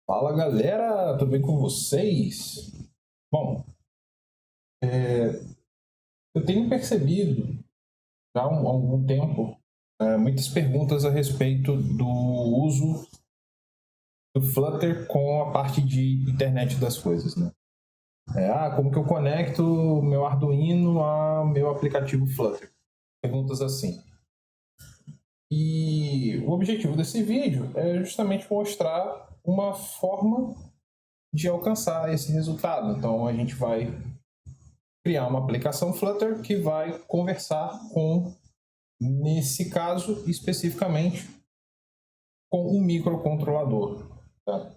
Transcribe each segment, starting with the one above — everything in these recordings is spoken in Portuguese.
Fala galera, tudo bem com vocês? Bom, eu tenho percebido já há algum tempo muitas perguntas a respeito do uso do Flutter com a parte de internet das coisas, né? Como que eu conecto meu Arduino ao meu aplicativo Flutter? Perguntas assim. E o objetivo desse vídeo é justamente mostrar uma forma de alcançar esse resultado. Então a gente vai criar uma aplicação Flutter que vai conversar com, nesse caso especificamente, com um microcontrolador. Tá?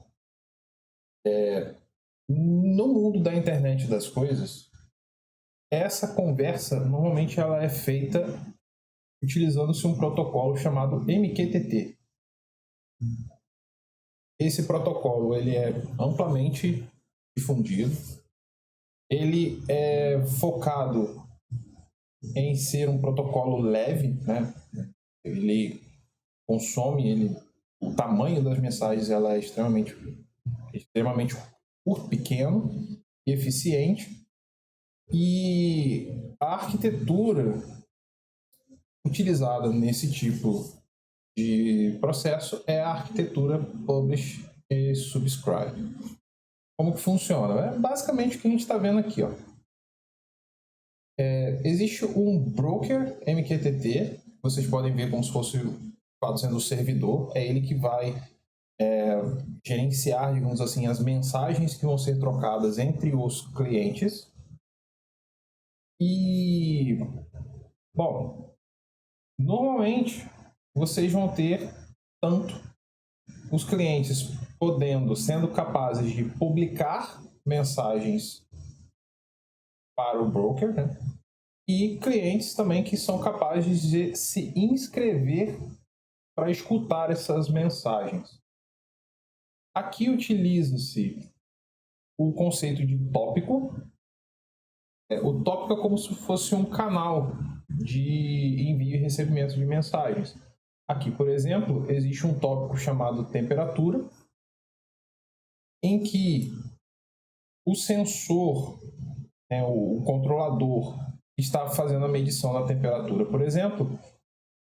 No mundo da internet das coisas, essa conversa normalmente ela é feita utilizando-se um protocolo chamado MQTT. Esse protocolo ele é amplamente difundido. Ele é focado em ser um protocolo leve, né? Ele consome, o tamanho das mensagens ela é extremamente pequeno e eficiente. E a arquitetura utilizada nesse tipo de processo é a arquitetura Publish e Subscribe. Como que funciona? É basicamente o que a gente está vendo aqui. Ó. Existe um broker MQTT, vocês podem ver como se fosse sendo o servidor, é ele que vai gerenciar, digamos assim, as mensagens que vão ser trocadas entre os clientes. E, bom, normalmente vocês vão ter tanto os clientes sendo capazes de publicar mensagens para o broker, né? E clientes também que são capazes de se inscrever para escutar essas mensagens. Aqui utiliza-se o conceito de tópico. O tópico é como se fosse um canal de envio e recebimento de mensagens. Aqui, por exemplo, existe um tópico chamado temperatura, em que o sensor, o controlador, está fazendo a medição da temperatura, por exemplo.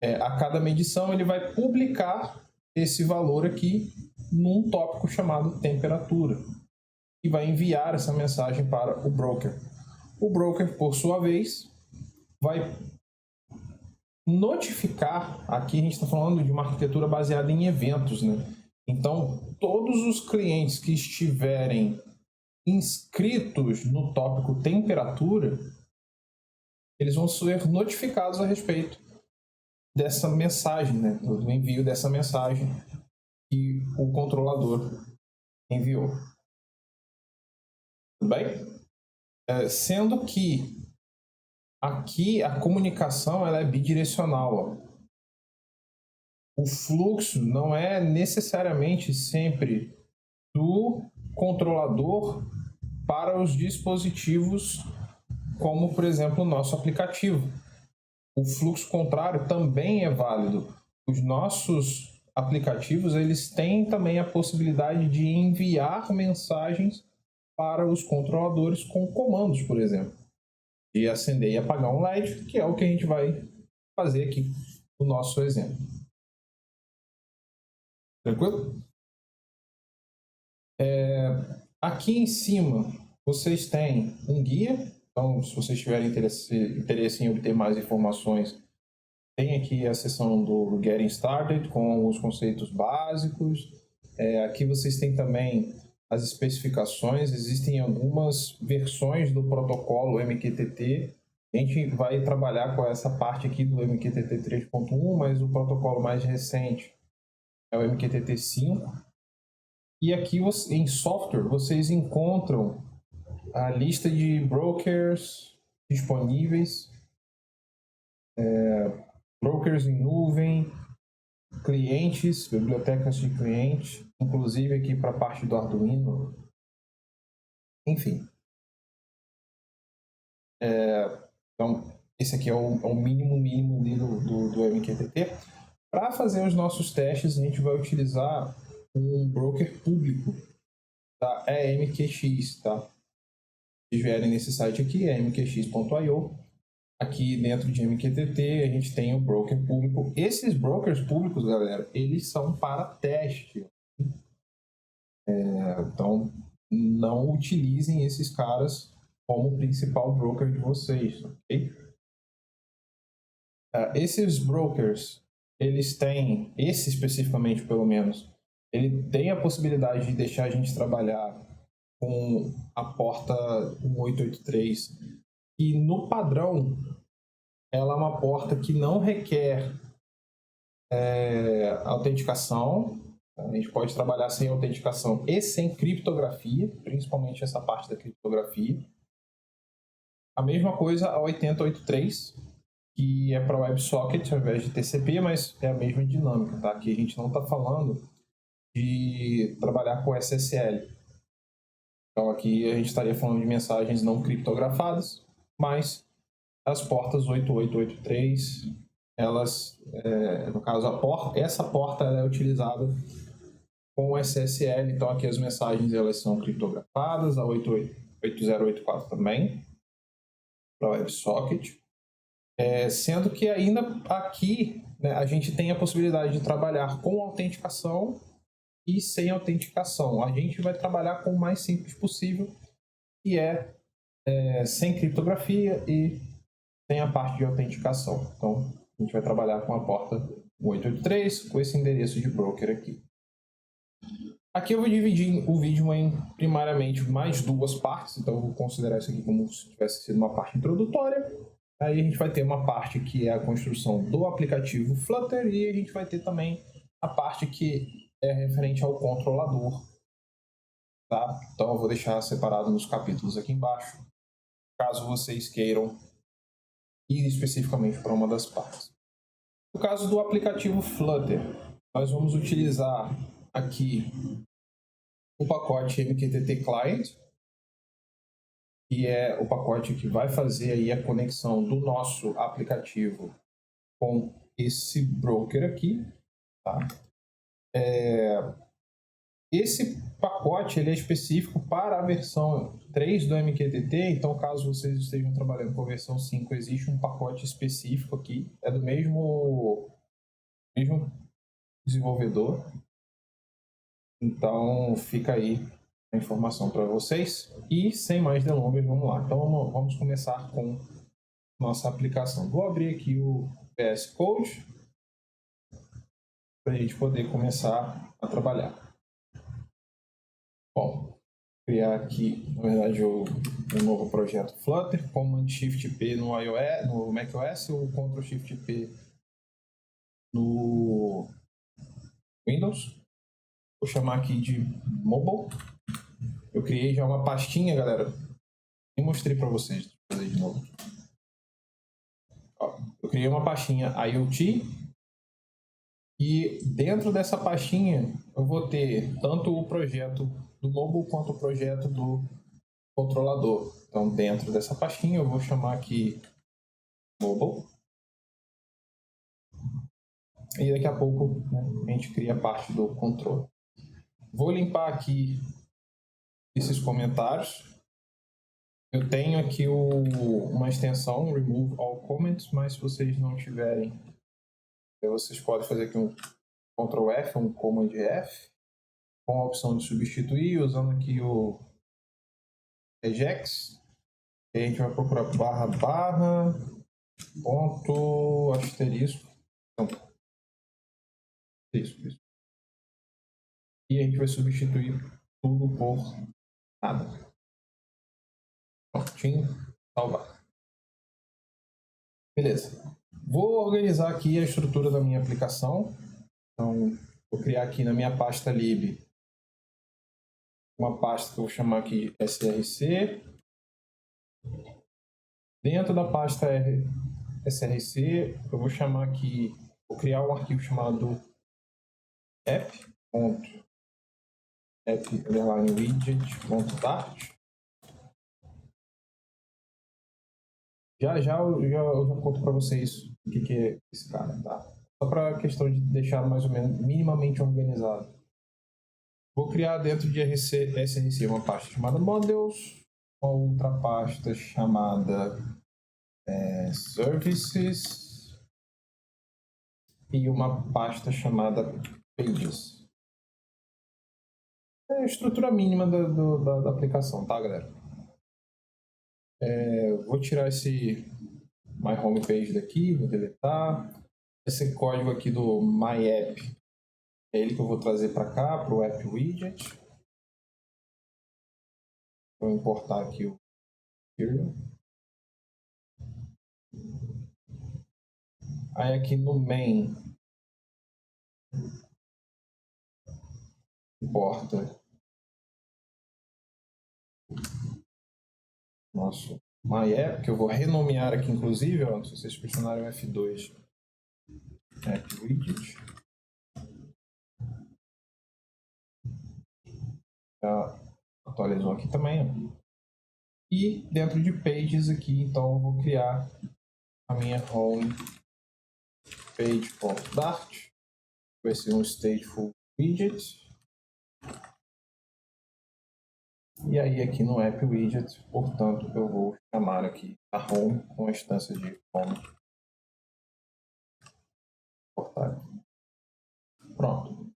A cada medição ele vai publicar esse valor aqui num tópico chamado temperatura e vai enviar essa mensagem para o broker. O broker, por sua vez, vai notificar, aqui a gente está falando de uma arquitetura baseada em eventos, né? Então, todos os clientes que estiverem inscritos no tópico temperatura, eles vão ser notificados a respeito dessa mensagem, né? Do envio dessa mensagem que o controlador enviou. Tudo bem? Sendo que aqui a comunicação ela é bidirecional. Ó. O fluxo não é necessariamente sempre do controlador para os dispositivos, como por exemplo o nosso aplicativo. O fluxo contrário também é válido. Os nossos aplicativos eles têm também a possibilidade de enviar mensagens para os controladores com comandos, por exemplo, de acender e apagar um LED, que é o que a gente vai fazer aqui no nosso exemplo. Tranquilo? Aqui em cima vocês têm um guia, então se vocês tiverem interesse em obter mais informações, tem aqui a seção do Getting Started com os conceitos básicos. Aqui vocês têm também as especificações, existem algumas versões do protocolo MQTT. A gente vai trabalhar com essa parte aqui do MQTT 3.1, mas o protocolo mais recente é o MQTT 5. E aqui em software vocês encontram a lista de brokers disponíveis, brokers em nuvem, clientes, bibliotecas de cliente, inclusive aqui para a parte do Arduino. Enfim, Então, esse aqui é o mínimo do MQTT. Para fazer os nossos testes, a gente vai utilizar um broker público da EMQX, tá? Se vierem nesse site aqui, é mqx.io. Aqui dentro de MQTT, a gente tem o broker público. Esses brokers públicos, galera, eles são para teste. Então, não utilizem esses caras como principal broker de vocês, ok? Esses brokers, eles têm, esse especificamente pelo menos, ele tem a possibilidade de deixar a gente trabalhar com a porta 1883, e no padrão, ela é uma porta que não requer autenticação. A gente pode trabalhar sem autenticação e sem criptografia, principalmente essa parte da criptografia. A mesma coisa a 8083, que é para WebSocket ao invés de TCP, mas é a mesma dinâmica, tá? Aqui a gente não está falando de trabalhar com SSL. Então aqui a gente estaria falando de mensagens não criptografadas, mas as portas 8883, elas, no caso, essa porta ela é utilizada com SSL, então aqui as mensagens elas são criptografadas, a 8084 também, para WebSocket. Sendo que ainda aqui, né, a gente tem a possibilidade de trabalhar com autenticação e sem autenticação. A gente vai trabalhar com o mais simples possível, que sem criptografia e sem a parte de autenticação. Então, a gente vai trabalhar com a porta 883, com esse endereço de broker aqui. Aqui eu vou dividir o vídeo em, primariamente, mais duas partes. Então, eu vou considerar isso aqui como se tivesse sido uma parte introdutória. Aí a gente vai ter uma parte que é a construção do aplicativo Flutter e a gente vai ter também a parte que é referente ao controlador. Tá? Então eu vou deixar separado nos capítulos aqui embaixo, caso vocês queiram ir especificamente para uma das partes. No caso do aplicativo Flutter, nós vamos utilizar aqui o pacote MQTT Client, que é o pacote que vai fazer aí a conexão do nosso aplicativo com esse broker aqui, tá? Esse pacote ele é específico para a versão 3 do MQTT, então caso vocês estejam trabalhando com a versão 5, existe um pacote específico aqui, é do mesmo desenvolvedor, então fica aí a informação para vocês. E sem mais delongas, vamos lá. Então vamos começar com nossa aplicação. Vou abrir aqui o VS Code para a gente poder começar a trabalhar. Bom, criar aqui, na verdade, um novo projeto Flutter, Command Shift P no iOS, no macOS, ou Ctrl Shift P no Windows. Vou chamar aqui de Mobile. Eu criei já uma pastinha, galera. E mostrei para vocês. Deixa eu fazer de novo. Ó, eu criei uma pastinha IoT. E dentro dessa pastinha eu vou ter tanto o projeto do mobile quanto o projeto do controlador. Então dentro dessa pastinha eu vou chamar aqui mobile. E daqui a pouco, né, a gente cria a parte do controle. Vou limpar aqui esses comentários. Eu tenho aqui uma extensão, Remove All Comments, mas se vocês não tiverem, vocês podem fazer aqui um Ctrl F, um Command F, com a opção de substituir, usando aqui o regex. E a gente vai procurar // ponto asterisco. Então, isso. E a gente vai substituir tudo por nada. Prontinho, salvar. Beleza. Vou organizar aqui a estrutura da minha aplicação. Então, vou criar aqui na minha pasta lib uma pasta que eu vou chamar aqui src. Dentro da pasta src, eu vou chamar aqui, vou criar um arquivo chamado app.widget.dart. Eu já conto para vocês o que é esse cara, tá? Só para questão de deixar mais ou menos minimamente organizado. Vou criar dentro de SRC uma pasta chamada Models, uma outra pasta chamada Services e uma pasta chamada Pages. É a estrutura mínima da aplicação, tá, galera? Vou tirar esse My Homepage daqui, vou deletar. Esse código aqui do My App é ele que eu vou trazer para cá, para o App Widget. Vou importar aqui o Material. Aí aqui no Main, importa nosso My App, que eu vou renomear aqui, inclusive, ó, se vocês pressionarem o F2, App Widget. Já atualizou aqui também, ó. E dentro de Pages aqui, então eu vou criar a minha home page.dart. Vai ser um stateful widget. E aí aqui no app widget, portanto, eu vou chamar aqui a home com a instância de home. Pronto.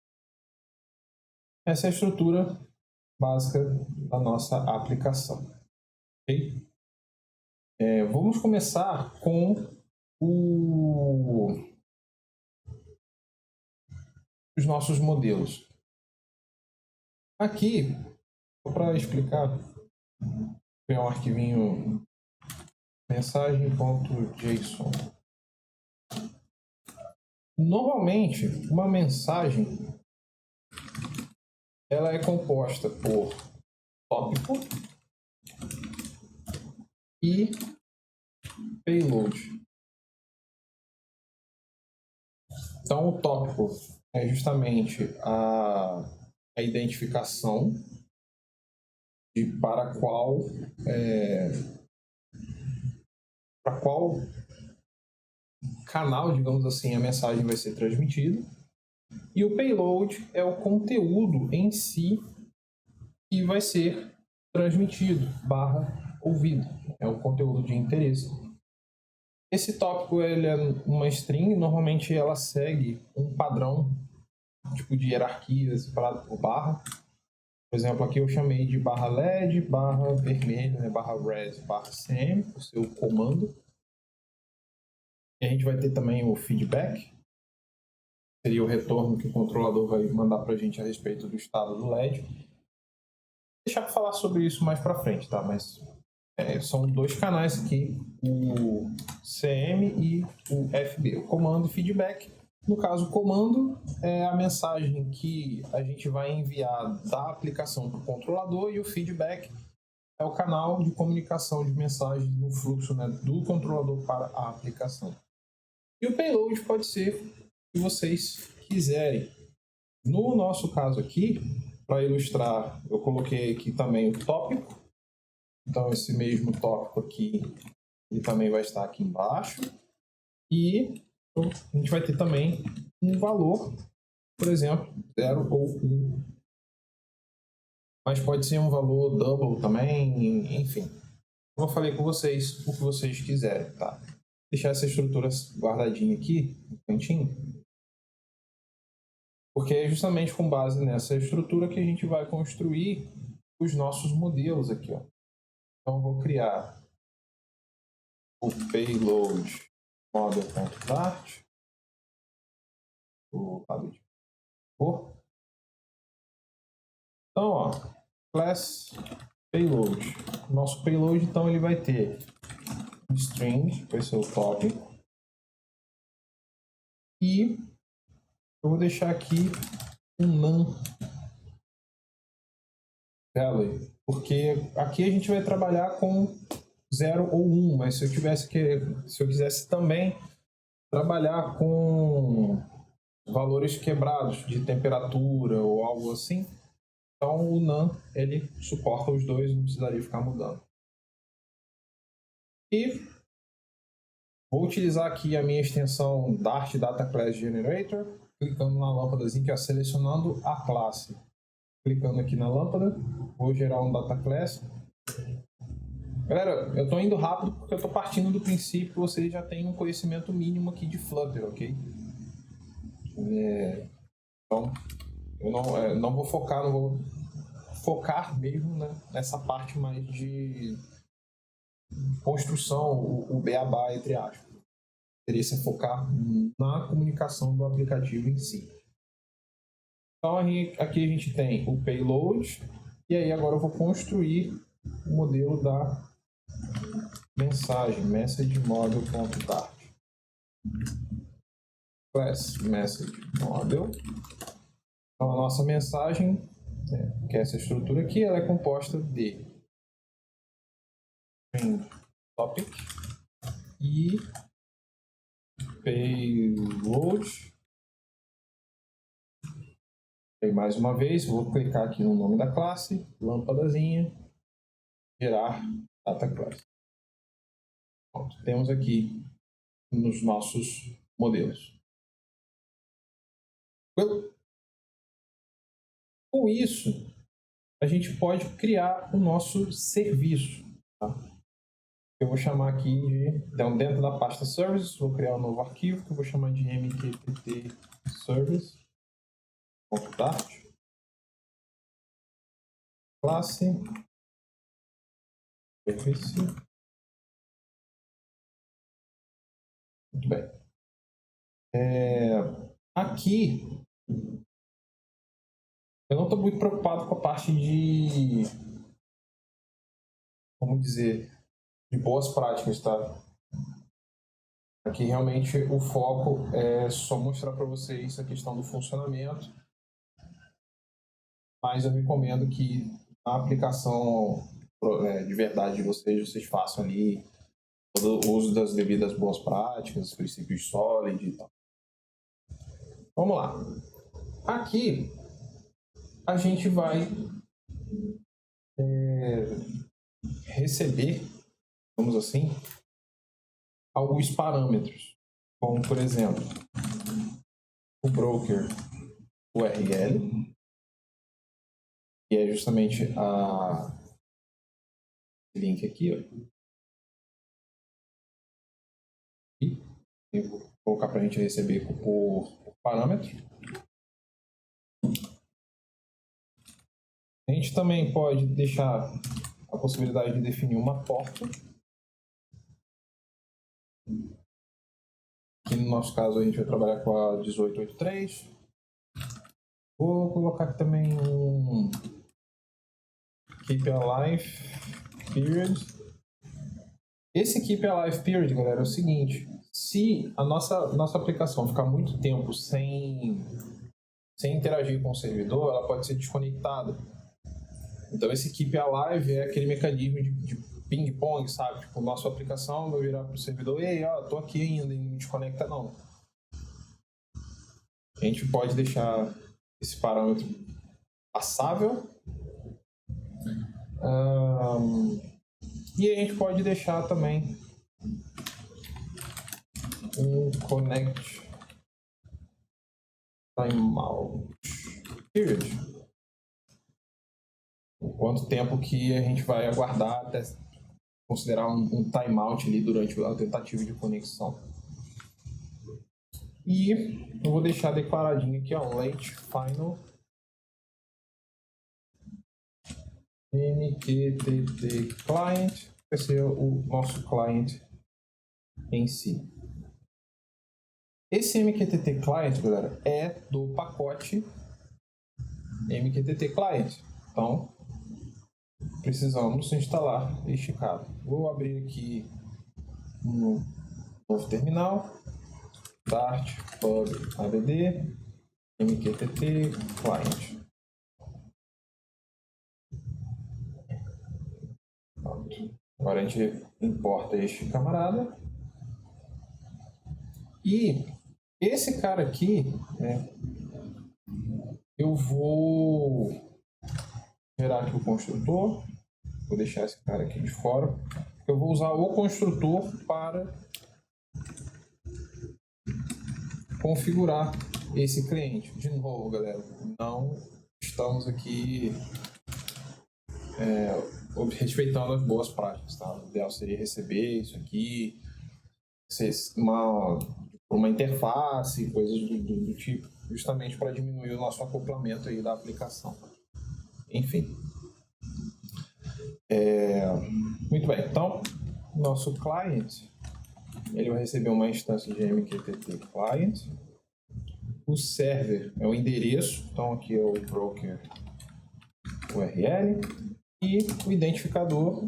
Essa é a estrutura básica da nossa aplicação. Okay? Vamos começar com os nossos modelos. Aqui, para explicar, tem um arquivinho mensagem.json. Normalmente, uma mensagem ela é composta por tópico e payload. Então, o tópico é justamente a identificação de para qual canal, digamos assim, a mensagem vai ser transmitida. E o payload é o conteúdo em si que vai ser transmitido, ouvido. É o conteúdo de interesse. Esse tópico ele é uma string, normalmente ela segue um padrão tipo de hierarquia separado por barra. Por exemplo, aqui eu chamei de barra LED, barra vermelho, né, barra res, barra cm, o seu comando. E a gente vai ter também o feedback, seria o retorno que o controlador vai mandar para a gente a respeito do estado do LED. Vou deixar para falar sobre isso mais para frente, tá? Mas são dois canais aqui, o CM e o FB, o comando e feedback. No caso, o comando é a mensagem que a gente vai enviar da aplicação para o controlador e o feedback é o canal de comunicação de mensagens no fluxo, né, do controlador para a aplicação. E o payload pode ser o que vocês quiserem. No nosso caso aqui, para ilustrar, eu coloquei aqui também o tópico. Então, esse mesmo tópico aqui, ele também vai estar aqui embaixo. E a gente vai ter também um valor, por exemplo, 0 ou 1. Mas pode ser um valor double também, enfim. Como eu falei com vocês, o que vocês quiserem, tá? Deixar essa estrutura guardadinha aqui, no cantinho. Porque é justamente com base nessa estrutura que a gente vai construir os nossos modelos aqui, ó. Então, eu vou criar o payload model.dart, o lado de cor. Então, ó, class payload. Nosso payload, então, ele vai ter um string, vai ser o tópico. E eu vou deixar aqui um none value, porque aqui a gente vai trabalhar com 0 ou 1, mas se eu quisesse também trabalhar com valores quebrados de temperatura ou algo assim, então o none ele suporta os dois, não precisaria ficar mudando. E Vou utilizar aqui a minha extensão Dart Data Class Generator, clicando na lâmpadazinha, que é selecionando a classe. Clicando aqui na lâmpada, vou gerar um Data Class. Galera, eu estou indo rápido porque eu estou partindo do princípio que vocês já têm um conhecimento mínimo aqui de Flutter, ok? Então, eu não vou focar mesmo, né, nessa parte mais de construção, o beabá, entre aspas. Seria focar na comunicação do aplicativo em si. Então, aqui a gente tem o payload, e aí agora eu vou construir o modelo da mensagem, message_model.dart. Class message_model. Então, a nossa mensagem, que é essa estrutura aqui, ela é composta de topic e payload. E mais uma vez, vou clicar aqui no nome da classe, lâmpadazinha, gerar data class. Pronto, temos aqui nos nossos modelos. Com isso, a gente pode criar o nosso serviço. Tá? Eu vou chamar aqui de... Então, dentro da pasta Service, vou criar um novo arquivo que eu vou chamar de mqtt service.dart. Classe. Service. Muito bem. Aqui, eu não estou muito preocupado com a parte de... Vamos dizer... de boas práticas, tá? Aqui realmente o foco é só mostrar para vocês a questão do funcionamento, mas eu recomendo que a aplicação de verdade de vocês façam ali todo o uso das devidas boas práticas, os princípios SOLID e tal. Vamos lá. Aqui a gente vai receber, vamos assim, alguns parâmetros, como por exemplo o broker URL, que é justamente a link aqui, ó. E eu vou colocar para a gente receber por parâmetro. A gente também pode deixar a possibilidade de definir uma porta. Aqui no nosso caso a gente vai trabalhar com a 1883. Vou colocar aqui também um Keep Alive Period. Esse Keep Alive Period, galera, é o seguinte: se a nossa aplicação ficar muito tempo sem interagir com o servidor, ela pode ser desconectada. Então esse Keep Alive é aquele mecanismo de ping-pong, sabe? Tipo, nossa aplicação vai virar para o servidor: ei, ó, tô aqui ainda, e não desconecta não. A gente pode deixar esse parâmetro passável. E a gente pode deixar também um connect timeout period. Quanto tempo que a gente vai aguardar até considerar um timeout ali durante a tentativa de conexão. E eu vou deixar declaradinho aqui, ó, late final mqtt client, vai ser o nosso client em si. Esse mqtt client, galera, é do pacote mqtt client. Então, precisamos instalar este cara. Vou abrir aqui um novo terminal, Dart pub add mqtt client. Pronto. Agora a gente importa este camarada. E esse cara aqui, né, eu vou gerar aqui o construtor. Vou deixar esse cara aqui de fora. Eu vou usar o construtor para configurar esse cliente. De novo, galera, não estamos aqui respeitando as boas práticas, tá? O ideal seria receber isso aqui, uma interface, coisas do tipo, justamente para diminuir o nosso acoplamento aí da aplicação. Enfim. Muito bem, então, nosso client, ele vai receber uma instância de MQTT client. O server é o endereço, então aqui é o broker URL. E o identificador,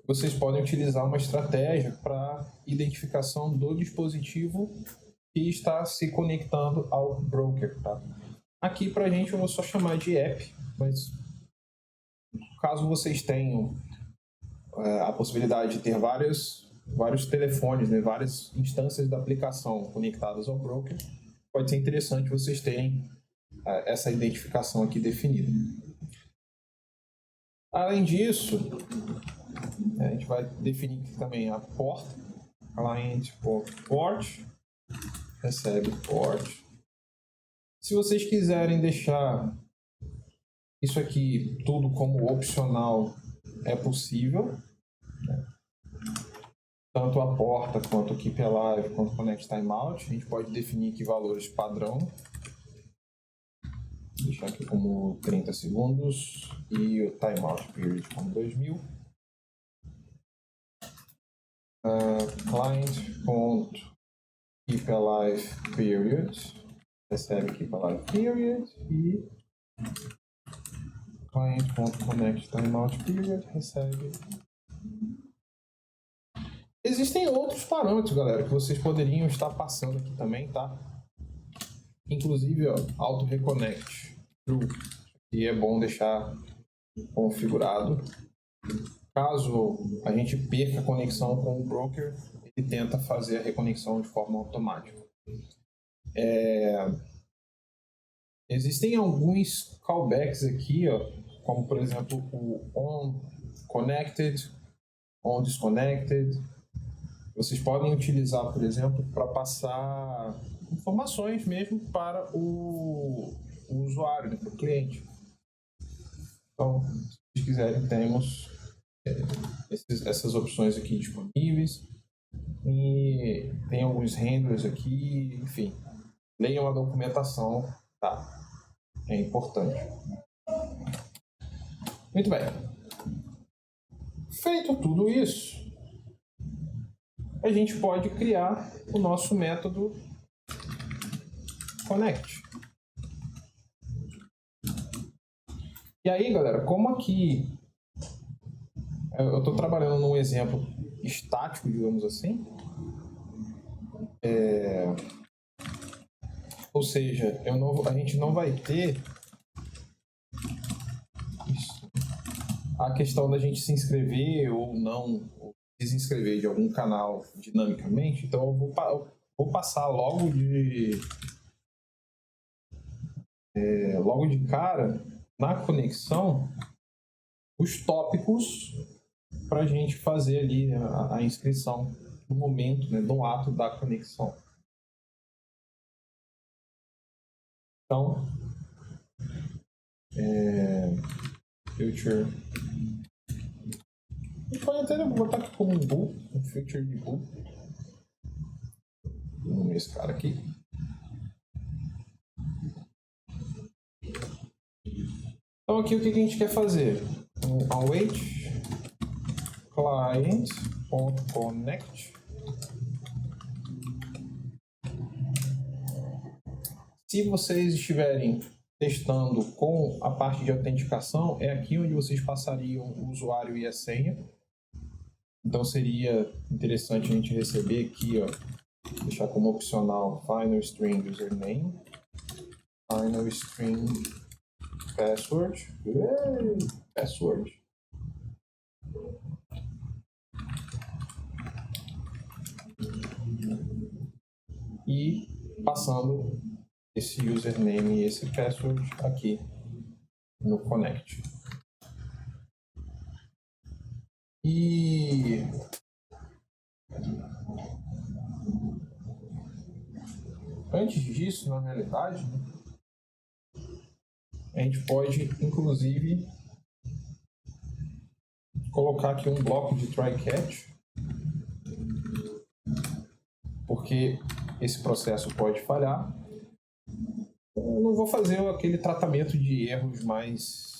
vocês podem utilizar uma estratégia para identificação do dispositivo que está se conectando ao broker. Tá? Aqui para a gente eu vou só chamar de app, mas caso vocês tenham a possibilidade de ter vários telefones, né, várias instâncias da aplicação conectadas ao broker, pode ser interessante vocês terem essa identificação aqui definida. Além disso, a gente vai definir aqui também a porta, client.port, recebe port. Se vocês quiserem deixar isso aqui tudo como opcional, é possível, né? Tanto a porta, quanto o Keep Alive, quanto o Connect Timeout, a gente pode definir aqui valores padrão. Deixar aqui como 30 segundos e o timeout period como 2000. Client.keepAlivePeriod recebe keepAlivePeriod e client.connectTimeoutPeriod recebe. Existem outros parâmetros, galera, que vocês poderiam estar passando aqui também, tá? Inclusive, ó, auto reconnect true, e é bom deixar configurado. Caso a gente perca a conexão com o broker, ele tenta fazer a reconexão de forma automática. Existem alguns callbacks aqui, ó, como por exemplo o on connected, on disconnected. Vocês podem utilizar, por exemplo, para passar informações mesmo para o usuário, né, para o cliente. Então, se vocês quiserem, temos essas opções aqui disponíveis. E tem alguns handlers aqui, enfim. Leiam a documentação, tá? É importante. Muito bem. Feito tudo isso, a gente pode criar o nosso método connect. E aí, galera, como aqui eu estou trabalhando num exemplo estático, digamos assim, ou seja, a gente não vai ter a questão da gente se inscrever ou não, ou desinscrever de algum canal dinamicamente. Então eu vou passar logo de cara na conexão os tópicos para a gente fazer ali a inscrição no momento, né, no ato da conexão. Então, future. A gente pode até botar aqui como um bool, um future de bool. Esse cara aqui. Então aqui o que a gente quer fazer? Await client.connect. Se vocês estiverem testando com a parte de autenticação, é aqui onde vocês passariam o usuário e a senha. Então seria interessante a gente receber aqui, ó, deixar como opcional final string username, final string password, password. E passando esse username e esse password aqui no connect. E antes disso, na realidade, a gente pode, inclusive, colocar aqui um bloco de try-catch, porque esse processo pode falhar. Eu não vou fazer aquele tratamento de erros mais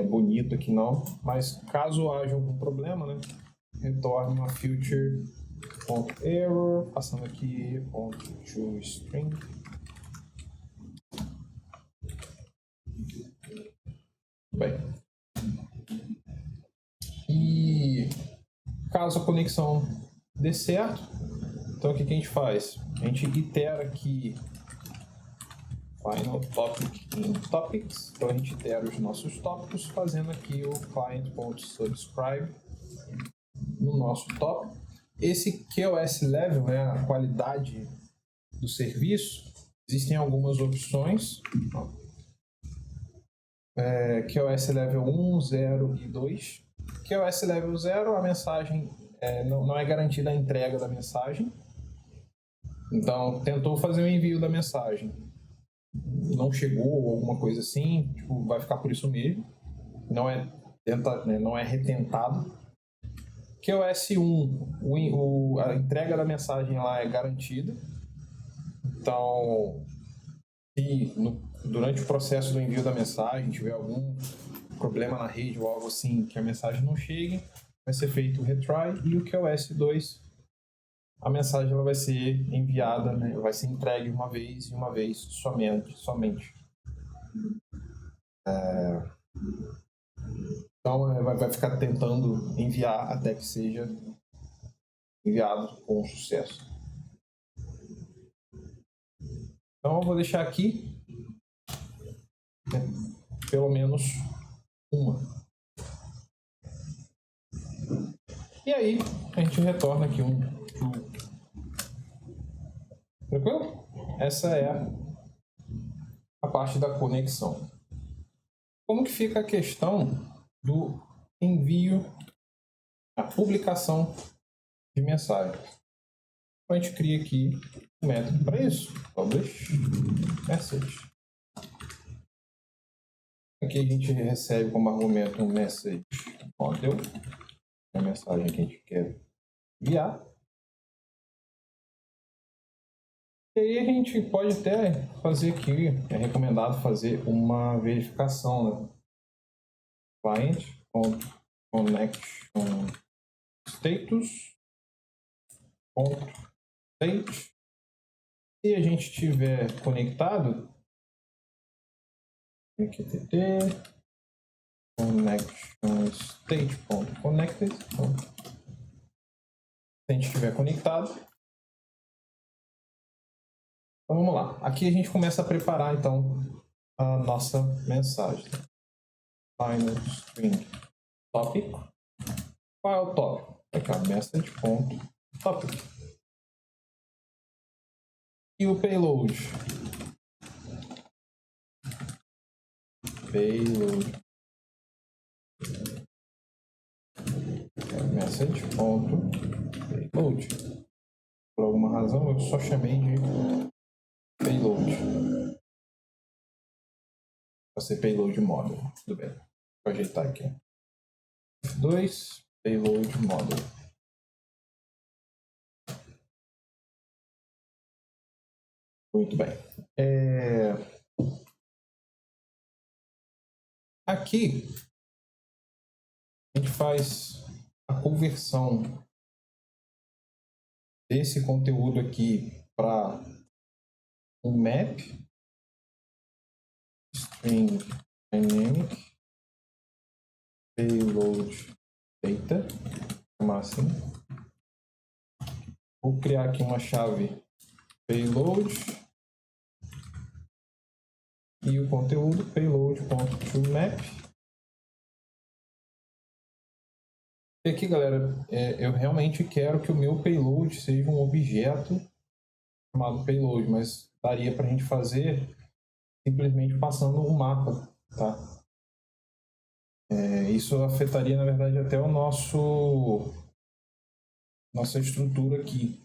bonito aqui não, mas caso haja algum problema, né, retorne uma future.error, passando aqui .toString. Bem, e caso a conexão dê certo, então o que a gente faz? A gente itera aqui final topic in topics, então a gente itera os nossos tópicos fazendo aqui o client.subscribe no nosso tópico. Esse QoS level é a qualidade do serviço. Existem algumas opções. QoS level 1, 0 e 2. QoS level 0, a mensagem não é garantida a entrega da mensagem. Então, tentou fazer o envio da mensagem, não chegou ou alguma coisa assim, tipo, vai ficar por isso mesmo. Não é retentado. QoS 1, a entrega da mensagem lá é garantida. Então, se durante o processo do envio da mensagem tiver algum problema na rede ou algo assim, que a mensagem não chegue, vai ser feito o retry. E o QoS 2, a mensagem ela vai ser enviada, né, vai ser entregue uma vez e uma vez somente. Então vai ficar tentando enviar até que seja enviado com sucesso. Então eu vou deixar aqui, né, pelo menos uma. E aí a gente retorna aqui um true. Tranquilo? Essa é a parte da conexão. Como que fica a questão do envio, a publicação de mensagem? Então a gente cria aqui um método para isso, publish message. Aqui a gente recebe como argumento um message model, a mensagem que a gente quer enviar. E aí a gente pode até fazer aqui, é recomendado fazer uma verificação, né? Client.connection status .state. Se a gente estiver conectado, mqtt connection state.connected. Então, se a gente estiver conectado, então vamos lá. Aqui a gente começa a preparar então a nossa mensagem. Final string topic. Qual é o tópico? Aqui, ó, message.topic. E o payload? Message.payload. Por alguma razão eu só chamei de payload. Vai ser payload model. Tudo bem. Vou ajeitar aqui. F2, payload model. Muito bem. Aqui a gente faz a conversão desse conteúdo aqui para um map string dynamic payload data, chamar assim. Vou criar aqui uma chave payload e o conteúdo payload.toMap. E aqui, galera, eu realmente quero que o meu payload seja um objeto chamado payload, mas daria para a gente fazer simplesmente passando um mapa, tá? Isso afetaria, na verdade, até o nossa estrutura aqui.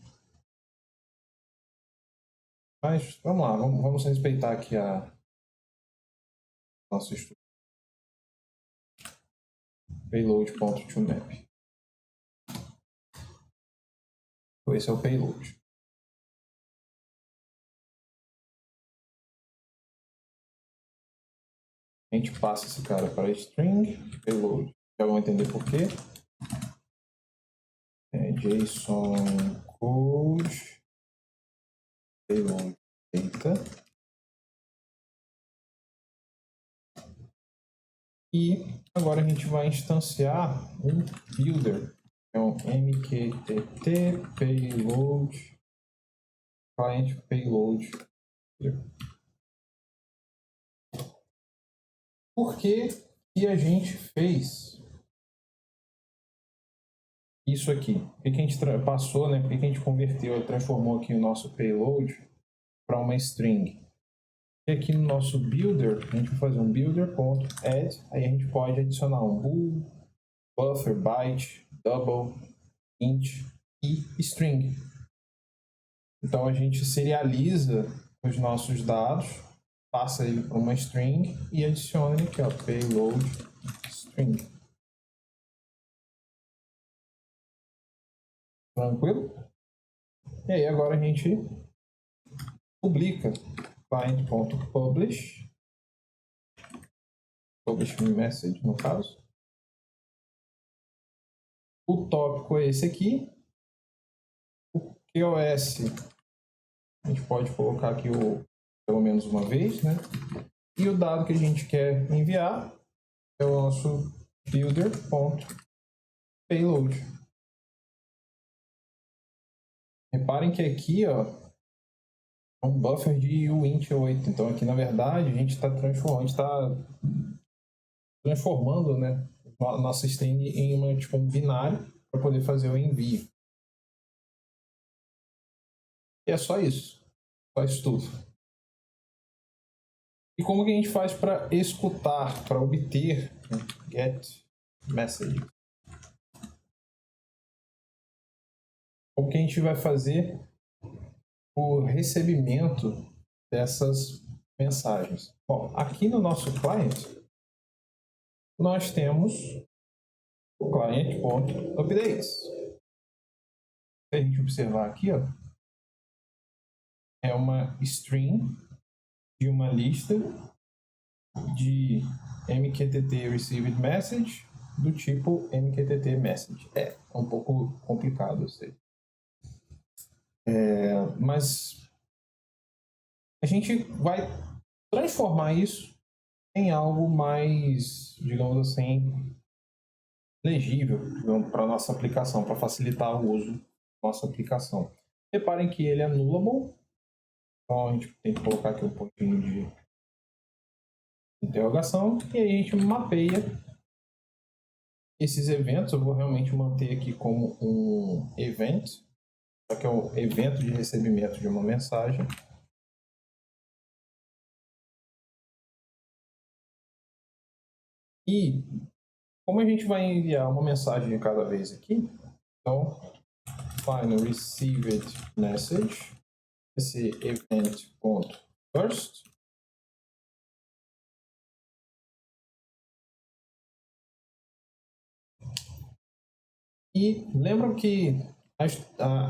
Mas vamos lá, vamos respeitar aqui a nossa estrutura. Payload.toMap. Esse é o payload. A gente passa esse cara para string payload. Já vão entender por quê. JSON code payload data. E agora a gente vai instanciar um builder. É um mqtt payload client payload. Por que a gente fez isso aqui? Por que a gente passou, né? Por que a gente converteu, transformou aqui o nosso payload para uma string? E aqui no nosso builder, a gente vai fazer um builder.add, aí a gente pode adicionar um bool, buffer, byte, double, int e string. Então a gente serializa os nossos dados, passa ele para uma string e adiciona ele aqui, ó, payload string. Tranquilo? E aí agora a gente publica client.publish message no caso. O tópico é esse aqui. O QoS a gente pode colocar aqui pelo menos uma vez, né? E o dado que a gente quer enviar é o nosso builder.payload. Reparem que aqui, ó, é um buffer de uint8. Então aqui na verdade a gente está transformando, né, a nossa string em um binário para poder fazer o envio. E é só isso. Só isso tudo. E como que a gente faz para escutar, para obter, né, get message? Como que a gente vai fazer o recebimento dessas mensagens? Bom, aqui no nosso client, nós temos o client.updates. Se a gente observar aqui, ó, é uma string de uma lista de mqtt received message do tipo mqtt message. É um pouco complicado, eu sei. Mas a gente vai transformar isso em algo mais, digamos assim, legível para a nossa aplicação, para facilitar o uso da nossa aplicação. Reparem que ele é nullable, então a gente tem que colocar aqui um pontinho de interrogação e aí a gente mapeia esses eventos. Eu vou realmente manter aqui como um event, só que é o evento de recebimento de uma mensagem. E como a gente vai enviar uma mensagem de cada vez aqui, então find received message, esse event.first, e lembram que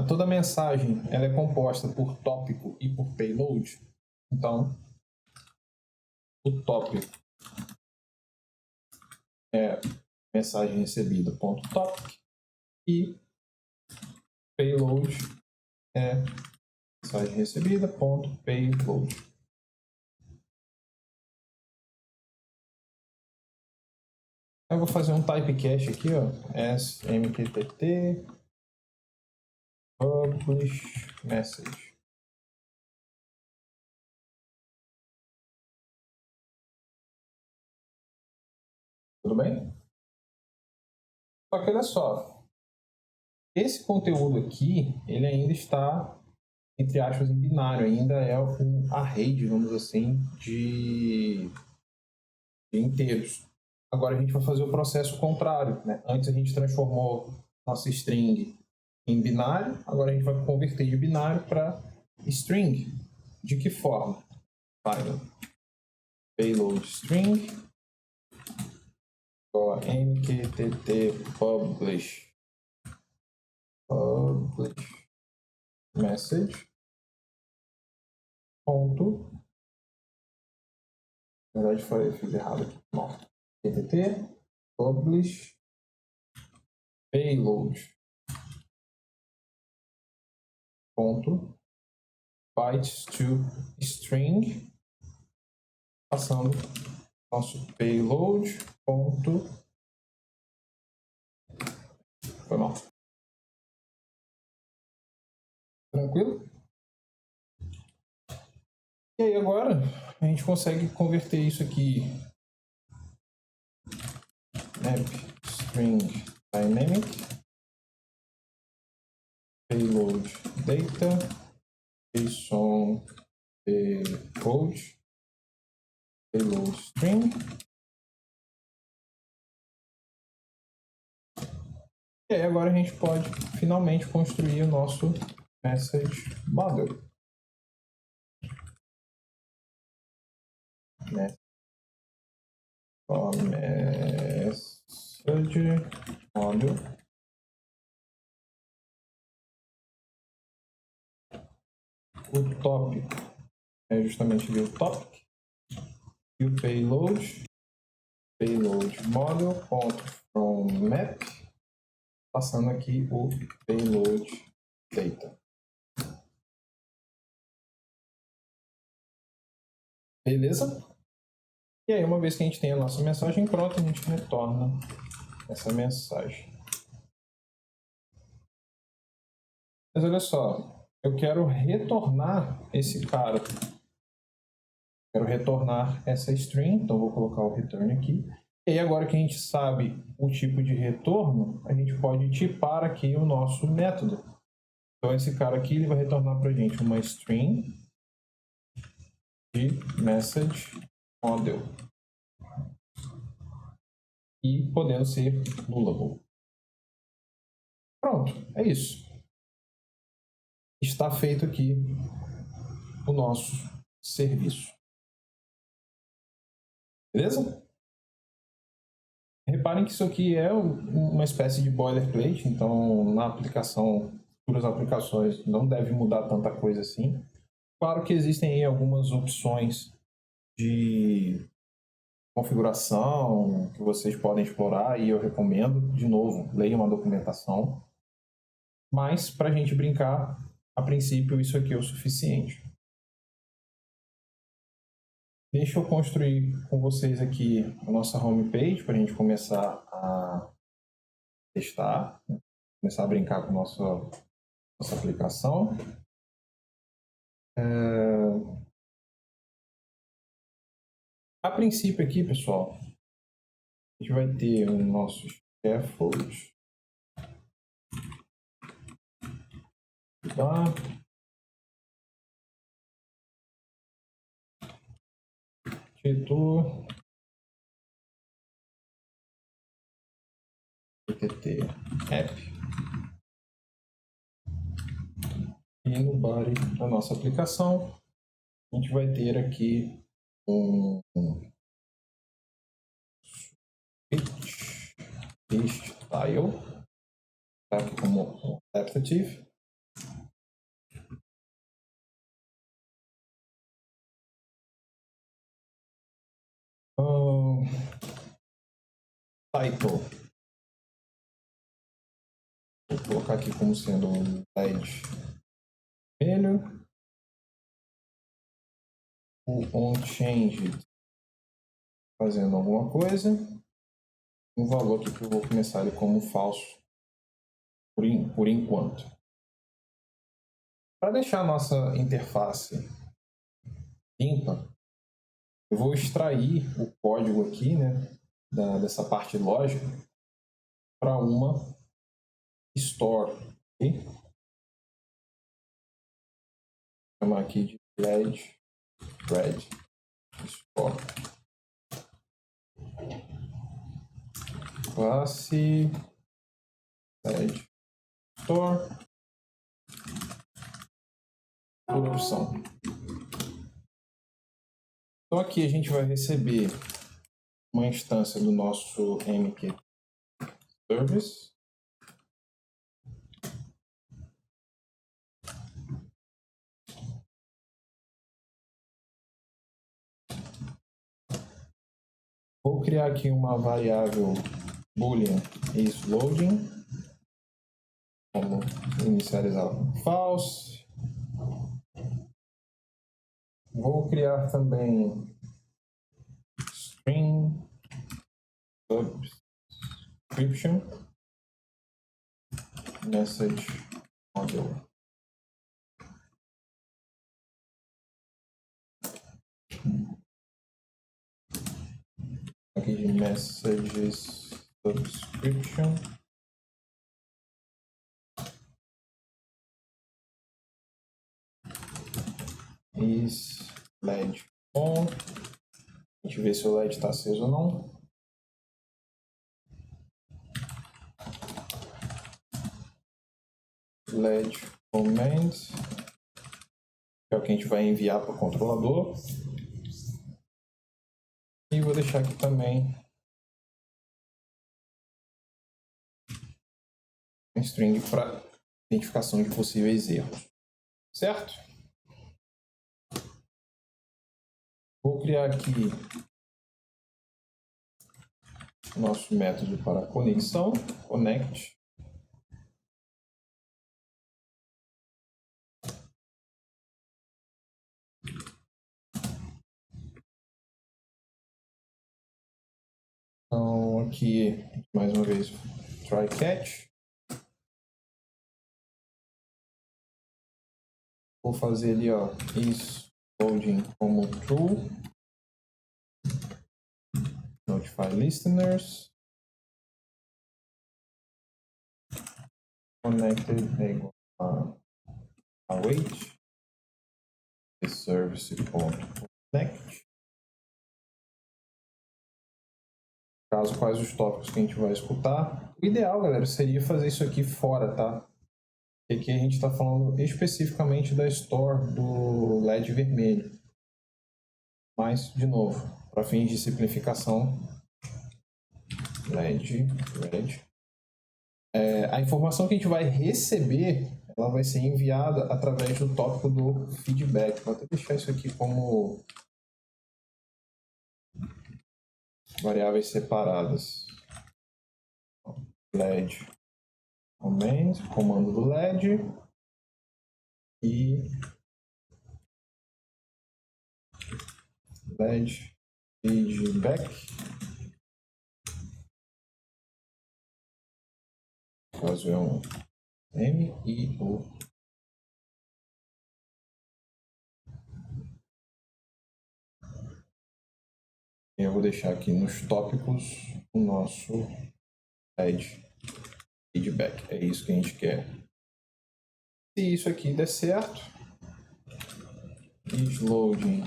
toda mensagem ela é composta por tópico e por payload. Então o tópico é mensagem recebida .topic e payload é mensagem recebida .payload. Eu vou fazer um typecast aqui, ó, as mqtt publish message. Tudo bem? Só que olha só, esse conteúdo aqui, ele ainda está, entre aspas, em binário, ainda é um array, digamos assim, de inteiros. Agora a gente vai fazer o processo contrário, né? Antes a gente transformou nossa string em binário, agora a gente vai converter de binário para string. de que forma? Final payload string mqtt publish message ponto, na verdade fiz errado aqui, não, mqtt publish payload ponto bytes to string, passando nosso payload ponto, foi mal, tranquilo? E aí agora a gente consegue converter isso aqui, map string dynamic payload data JSON payload string. E aí agora a gente pode finalmente construir o nosso message model. Message model. O tópico é justamente ali o topic. E o payload model.fromMap, passando aqui o payload data. Beleza? E aí, uma vez que a gente tem a nossa mensagem pronta, a gente retorna essa mensagem. Mas olha só, eu quero retornar esse cara. Quero retornar essa string, então vou colocar o return aqui. E aí, agora que a gente sabe o tipo de retorno, a gente pode tipar aqui o nosso método. Então esse cara aqui ele vai retornar para a gente uma string de message model. E podendo ser nullable. Pronto, é isso. Está feito aqui o nosso serviço. Beleza? Reparem que isso aqui é uma espécie de boilerplate, então na aplicação, futuras aplicações, não deve mudar tanta coisa assim. Claro que existem aí algumas opções de configuração que vocês podem explorar e eu recomendo, de novo, leiam uma documentação. Mas para a gente brincar, a princípio isso aqui é o suficiente. Deixa eu construir com vocês aqui a nossa homepage para a gente começar a testar, né? Começar a brincar com a nossa aplicação. A princípio aqui, pessoal, a gente vai ter o nosso scaffold. Tá? Título. PTT app. E no body da nossa aplicação, a gente vai ter aqui um switch style, tá aqui como adaptative. Title. Vou colocar aqui como sendo um LED vermelho. O onChanged fazendo alguma coisa. Um valor aqui que eu vou começar ele como falso por enquanto. Para deixar a nossa interface limpa, eu vou extrair o código aqui, né, dessa parte lógica para uma store. Okay? Vou chamar aqui de red store. Classe red store. Por opção. Então aqui a gente vai receber uma instância do nosso MQ Service. Vou criar aqui uma variável boolean isLoading, como inicializar false. Vou criar também string subscription message model. Aqui de messages subscription. Is LED on. A gente vê se o LED está aceso ou não. LED command, que é o que a gente vai enviar para o controlador. E vou deixar aqui também um string para identificação de possíveis erros. Certo? Vou criar aqui o nosso método para conexão, connect. Então aqui, mais uma vez, try catch. Vou fazer ali, ó, is loading como true. Notify listeners. Connected é igual a await. Service.connect. Caso quais os tópicos que a gente vai escutar. O ideal, galera, seria fazer isso aqui fora, tá? Porque aqui a gente está falando especificamente da store do LED vermelho. Mas, de novo, para fins de simplificação, LED red. A informação que a gente vai receber, ela vai ser enviada através do tópico do feedback. Vou até deixar isso aqui como variáveis separadas. LED command, comando do LED e LED feedback. Caso é um M e O. Eu vou deixar aqui nos tópicos o nosso LED feedback. É isso que a gente quer. Se isso aqui der certo, is loading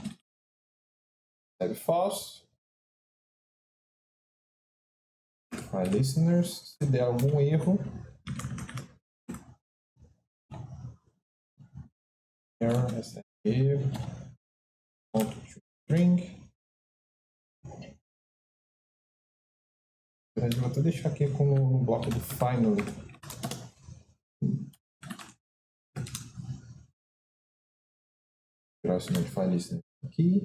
recebe false. By listeners, se der algum erro, error recebe erro, ponto to string. Eu vou até deixar aqui como no bloco do finally. Tirar esse notify listener aqui.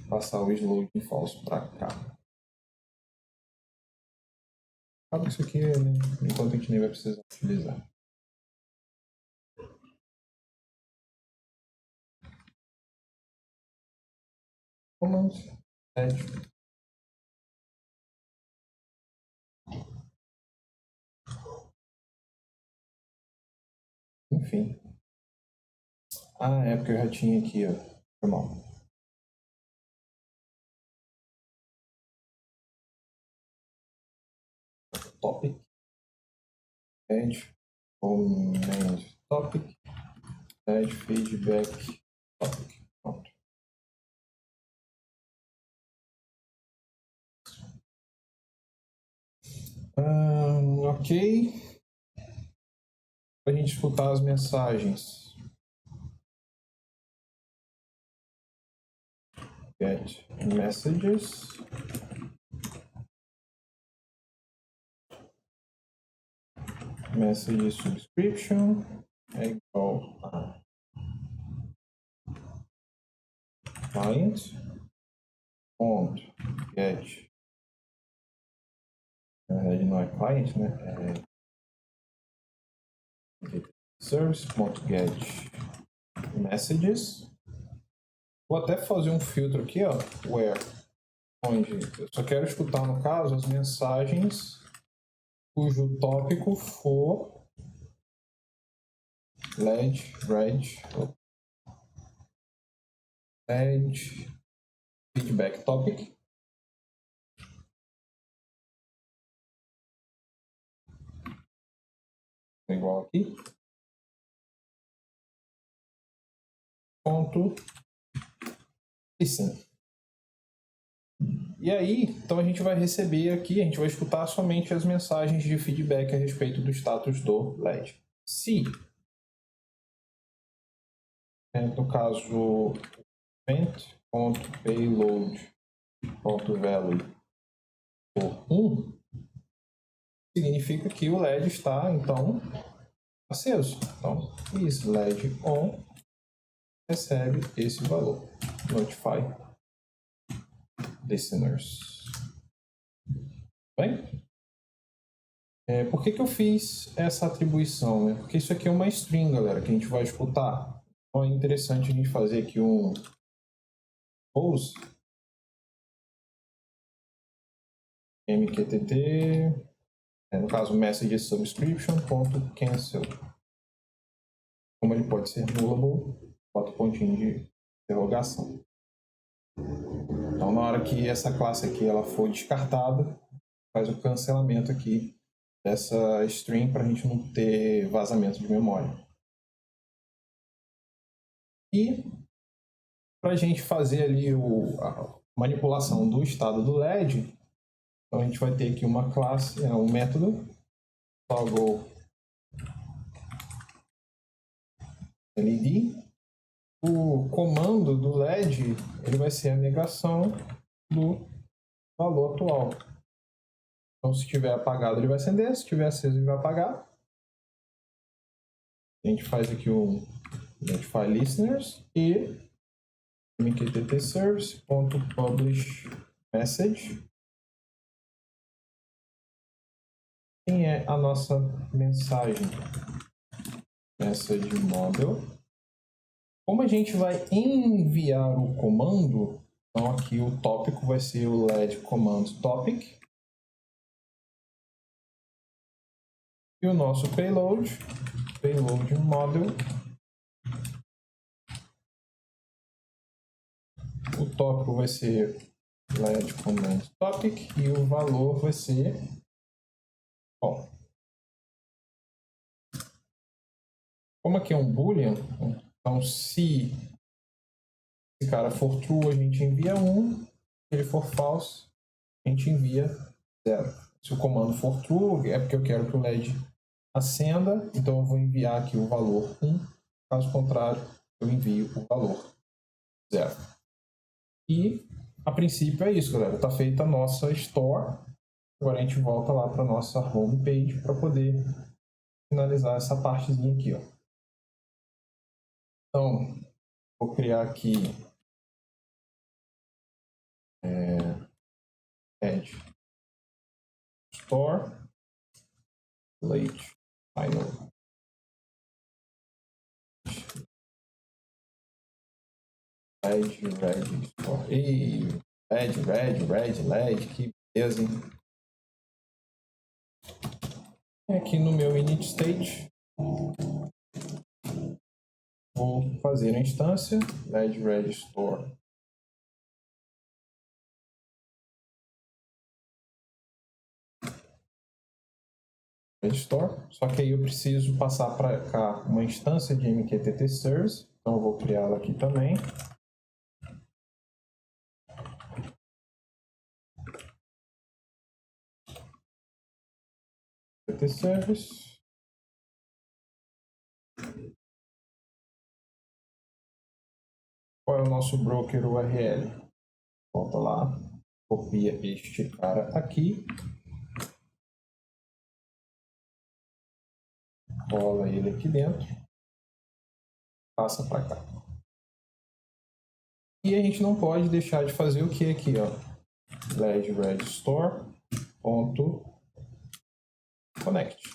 Passar o isLoading false para cá. Acaba isso aqui, né? Enquanto a gente nem vai precisar utilizar. Command, add. Enfim. É porque eu já tinha aqui, ó. Foi mal. Topic. Add. Command topic. Add feedback topic. Pronto. Ok. Para a gente escutar as mensagens. get messages message subscription é igual a client ponto get, na verdade não é client, né? Service.get messages. Vou até fazer um filtro aqui, ó, where, onde eu só quero escutar, no caso, as mensagens cujo tópico for LED feedback topic. Igual aqui. Ponto listen. E aí, então a gente vai receber aqui, a gente vai escutar somente as mensagens de feedback a respeito do status do LED. Se, no caso, event.payload.value for 1, significa que o LED está, então, aceso. Então, is LED on recebe esse valor. Notify listeners. Bem? Por que eu fiz essa atribuição? Né? Porque isso aqui é uma string, galera, que a gente vai escutar. Então é interessante a gente fazer aqui um pose mqtt, no caso message subscription.cancel. Como ele pode ser nullable, bota pontinho de interrogação. Então na hora que essa classe aqui ela for descartada, faz o cancelamento aqui dessa string para a gente não ter vazamento de memória. E para a gente fazer ali a manipulação do estado do LED, então a gente vai ter aqui uma classe, um método toggle LED. O comando do LED ele vai ser a negação do valor atual. Então, se estiver apagado, ele vai acender. Se estiver aceso, ele vai apagar. A gente faz aqui o notify listeners e mqtt service.publish message. Quem é a nossa mensagem? Message model. Como a gente vai enviar o comando, então aqui o tópico vai ser o LED command topic. E o nosso payload model. O tópico vai ser LED command topic e o valor vai ser, bom, como aqui é um boolean, então se esse cara for true a gente envia 1, se ele for false a gente envia 0. Se o comando for true é porque eu quero que o LED acenda, então eu vou enviar aqui o valor 1, caso contrário eu envio o valor 0. E a princípio é isso, galera. Está feita a nossa store. Agora a gente volta lá para a nossa home page para poder finalizar essa partezinha aqui, ó. Então, vou criar aqui add store late final LED store. E LED, que beleza, hein? Aqui no meu init state vou fazer a instância LED store store, só que aí eu preciso passar para cá uma instância de mqtt service, então eu vou criá-la aqui também. mqtt service. Qual é o nosso broker URL? Volta lá, copia este cara aqui, cola ele aqui dentro, passa para cá. E a gente não pode deixar de fazer o que aqui, ó, ledredstore.connect.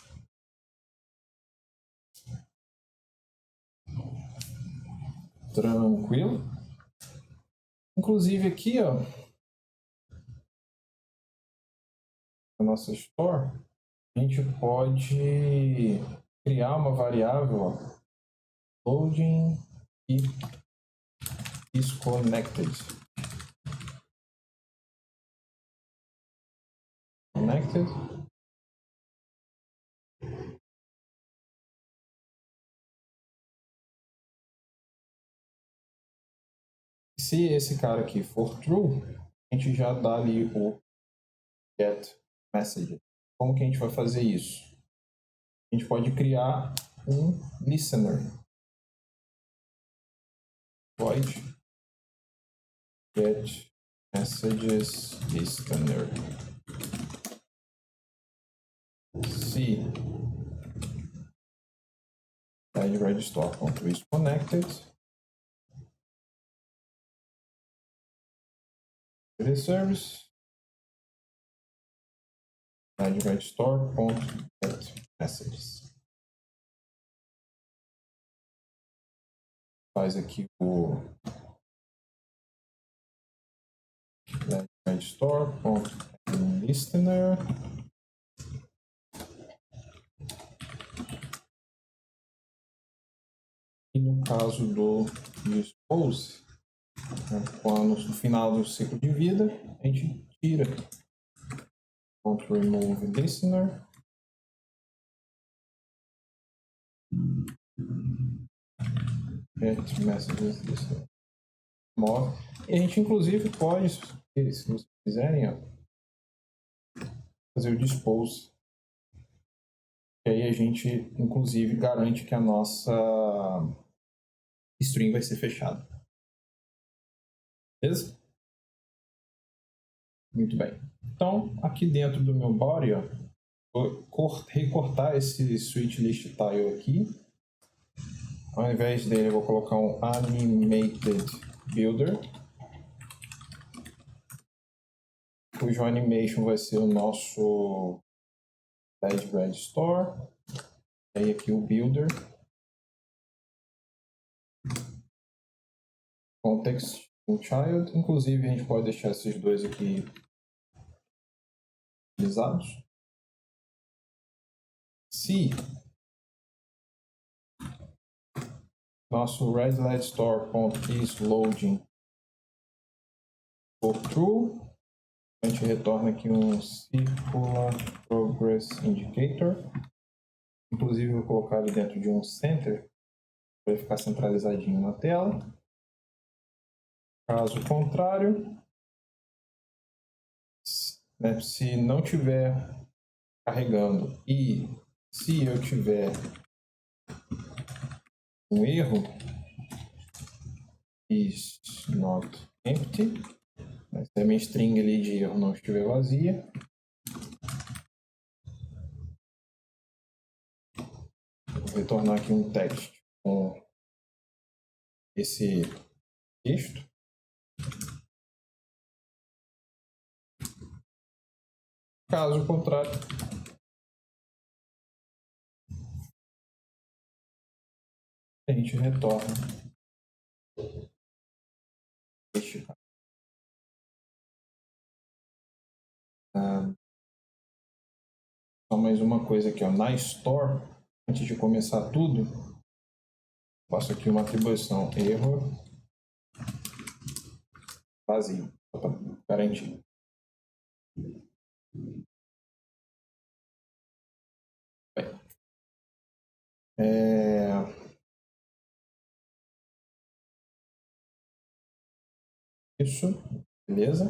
Tranquilo. Inclusive aqui, ó, na nossa store, a gente pode criar uma variável, ó, loading e is connected. Connected. Se esse cara aqui for true, a gente já dá ali o get message. Como que a gente vai fazer isso? A gente pode criar um listener. Void get messages listener. Se ledredstore.isConnected service ledredstore.getMessages. Faz aqui o ledredstore.listener. E no caso do dispose, quando no final do ciclo de vida, a gente tira .remove listener. Get messages listener. E a gente inclusive pode, se vocês quiserem, ó, fazer o dispose. E aí a gente inclusive garante que a nossa string vai ser fechada. Beleza? Muito bem. Então, aqui dentro do meu body, ó, vou recortar esse switch list tile aqui. Ao invés dele, eu vou colocar um animated builder, cujo animation vai ser o nosso ledredstore. Aí aqui o builder. Context com child. Inclusive, a gente pode deixar esses dois aqui utilizados. Se nosso ledredstore.isLoading for true, a gente retorna aqui um circular progress indicator. Inclusive, eu vou colocar ele dentro de um center para ficar centralizadinho na tela. Caso contrário, né, se não tiver carregando e se eu tiver um erro, is not empty, né, se a minha string ali de erro não estiver vazia, vou retornar aqui um text com esse texto. Caso contrário, a gente retorna este caso. Só mais uma coisa aqui, ó, na Store, antes de começar tudo, faço aqui uma atribuição erro vazio, para garantir. Isso, beleza?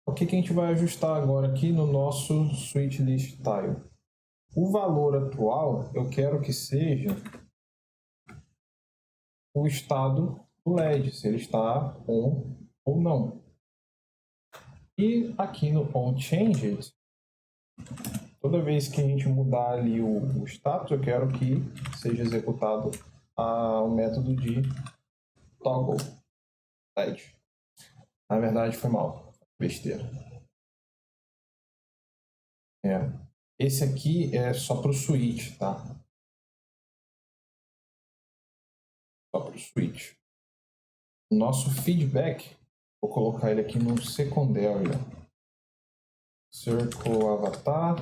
O que a gente vai ajustar agora aqui no nosso switch list tile? O valor atual eu quero que seja o estado do LED, se ele está on ou não. E aqui no onChanged, toda vez que a gente mudar ali o status, eu quero que seja executado o método de toggle LED. Na verdade, foi mal. Besteira. Esse aqui é só para o switch, tá? Só para o switch. O nosso feedback, vou colocar ele aqui no secondary. Circle avatar.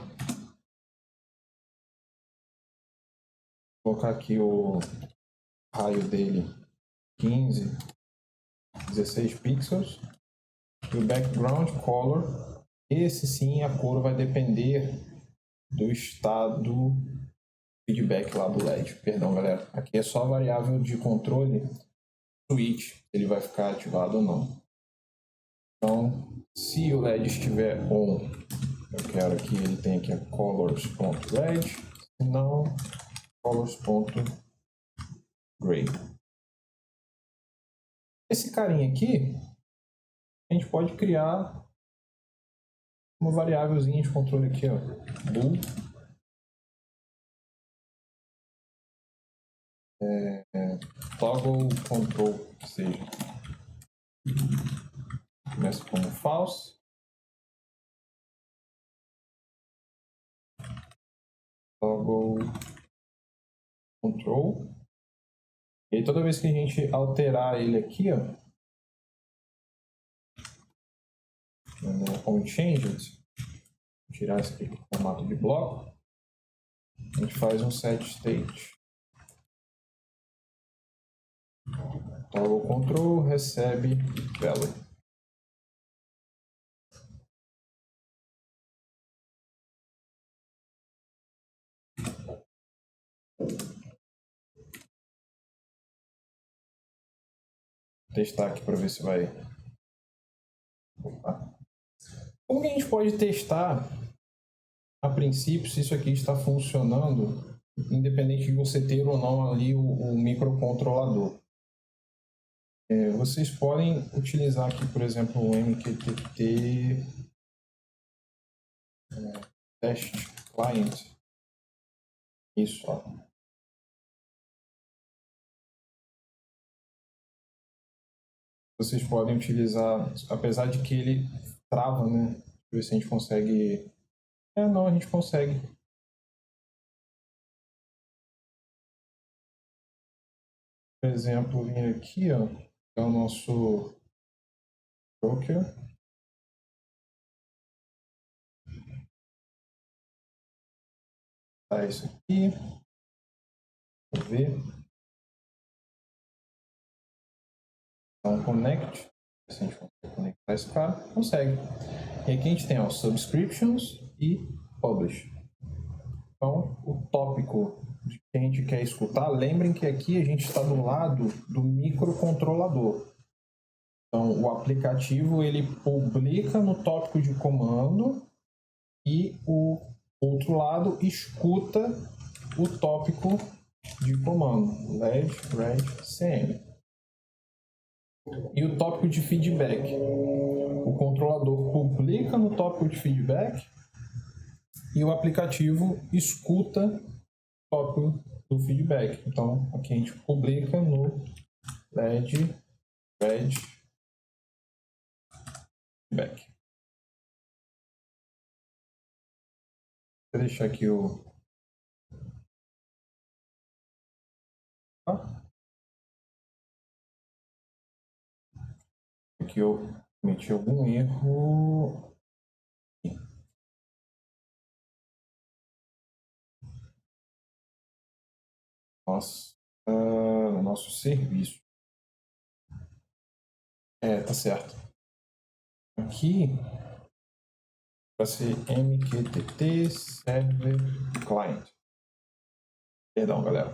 Vou colocar aqui o raio dele 15, 16 pixels. E o background color, esse sim, a cor vai depender do estado feedback lá do LED. Perdão, galera. Aqui é só a variável de controle switch, ele vai ficar ativado ou não. Então, se o LED estiver on, eu quero que ele tenha aqui a colors.red, se não, colors.gray. Esse carinha aqui, a gente pode criar uma variávelzinha de controle aqui, ó, bool. Toggle control, que seja. Começa como false. Toggle control. E aí, toda vez que a gente alterar ele aqui, ó, no onChanged, tirar esse aqui do formato de bloco, a gente faz um set state. Toggle control recebe value. Vou testar aqui para ver se vai. Opa. Como que a gente pode testar, a princípio, se isso aqui está funcionando, independente de você ter ou não ali o microcontrolador? Vocês podem utilizar aqui, por exemplo, o MQTT test client. Isso, ó. Vocês podem utilizar, apesar de que ele trava, né? Deixa eu ver se a gente consegue. Não, a gente consegue. Por exemplo, vir aqui, ó, é o nosso broker. Tá isso aqui. Vou ver. Então, connect. Se a gente consegue conectar esse cara, consegue. E aqui a gente tem, ó, subscriptions e publish. Então, o tópico que a gente quer escutar, lembrem que aqui a gente está do lado do microcontrolador. Então, o aplicativo ele publica no tópico de comando e o outro lado escuta o tópico de comando, LED, red, CM. E o tópico de feedback. O controlador publica no tópico de feedback e o aplicativo escuta o tópico do feedback. Então, aqui a gente publica no LED, red, feedback. Vou deixar aqui o... Aqui eu cometi algum erro. Nosso serviço. Tá certo. Aqui vai ser MQTT Server Client. Perdão, galera.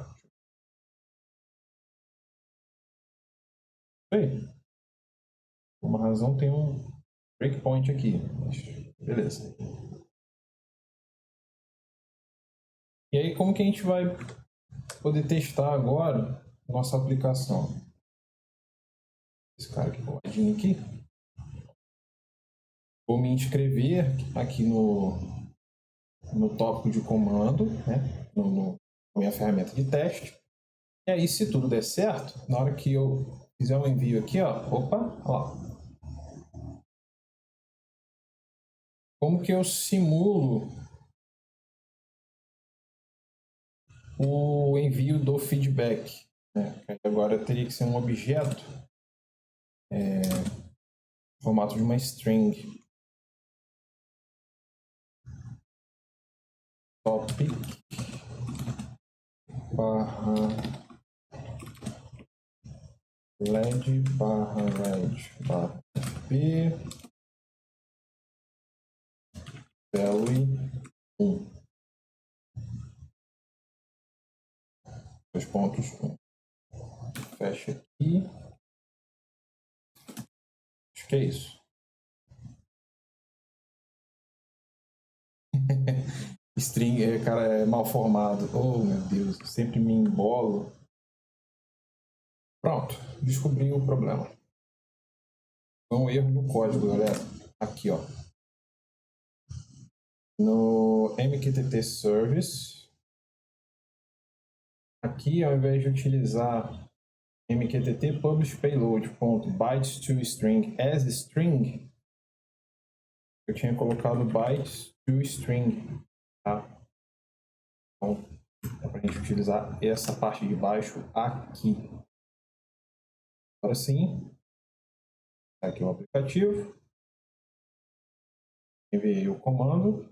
Aí, por uma razão tem um breakpoint aqui. Beleza. E aí, como que a gente vai poder testar agora nossa aplicação? esse cara aqui coladinho aqui. Vou me inscrever aqui no tópico de comando, né? Na minha ferramenta de teste. E aí, se tudo der certo, na hora que eu fizer um envio aqui, ó, opa, ó. Como que eu simulo o envio do feedback, né? Agora teria que ser um objeto, formato de uma string. Topic barra led barra red barra fp value 1. 2 pontos 1. Fecha aqui. Acho que é isso. String, cara, é mal formado. Oh, meu Deus, eu sempre me embolo. Pronto, descobri o problema. Foi um erro no código, galera. Aqui, ó. No MQTT Service. Aqui, ao invés de utilizar MQTT Publish Payload .bytes to string as string, eu tinha colocado bytes to string, tá? Então, é para a gente utilizar essa parte de baixo aqui. Agora sim, aqui o aplicativo, enviei o comando,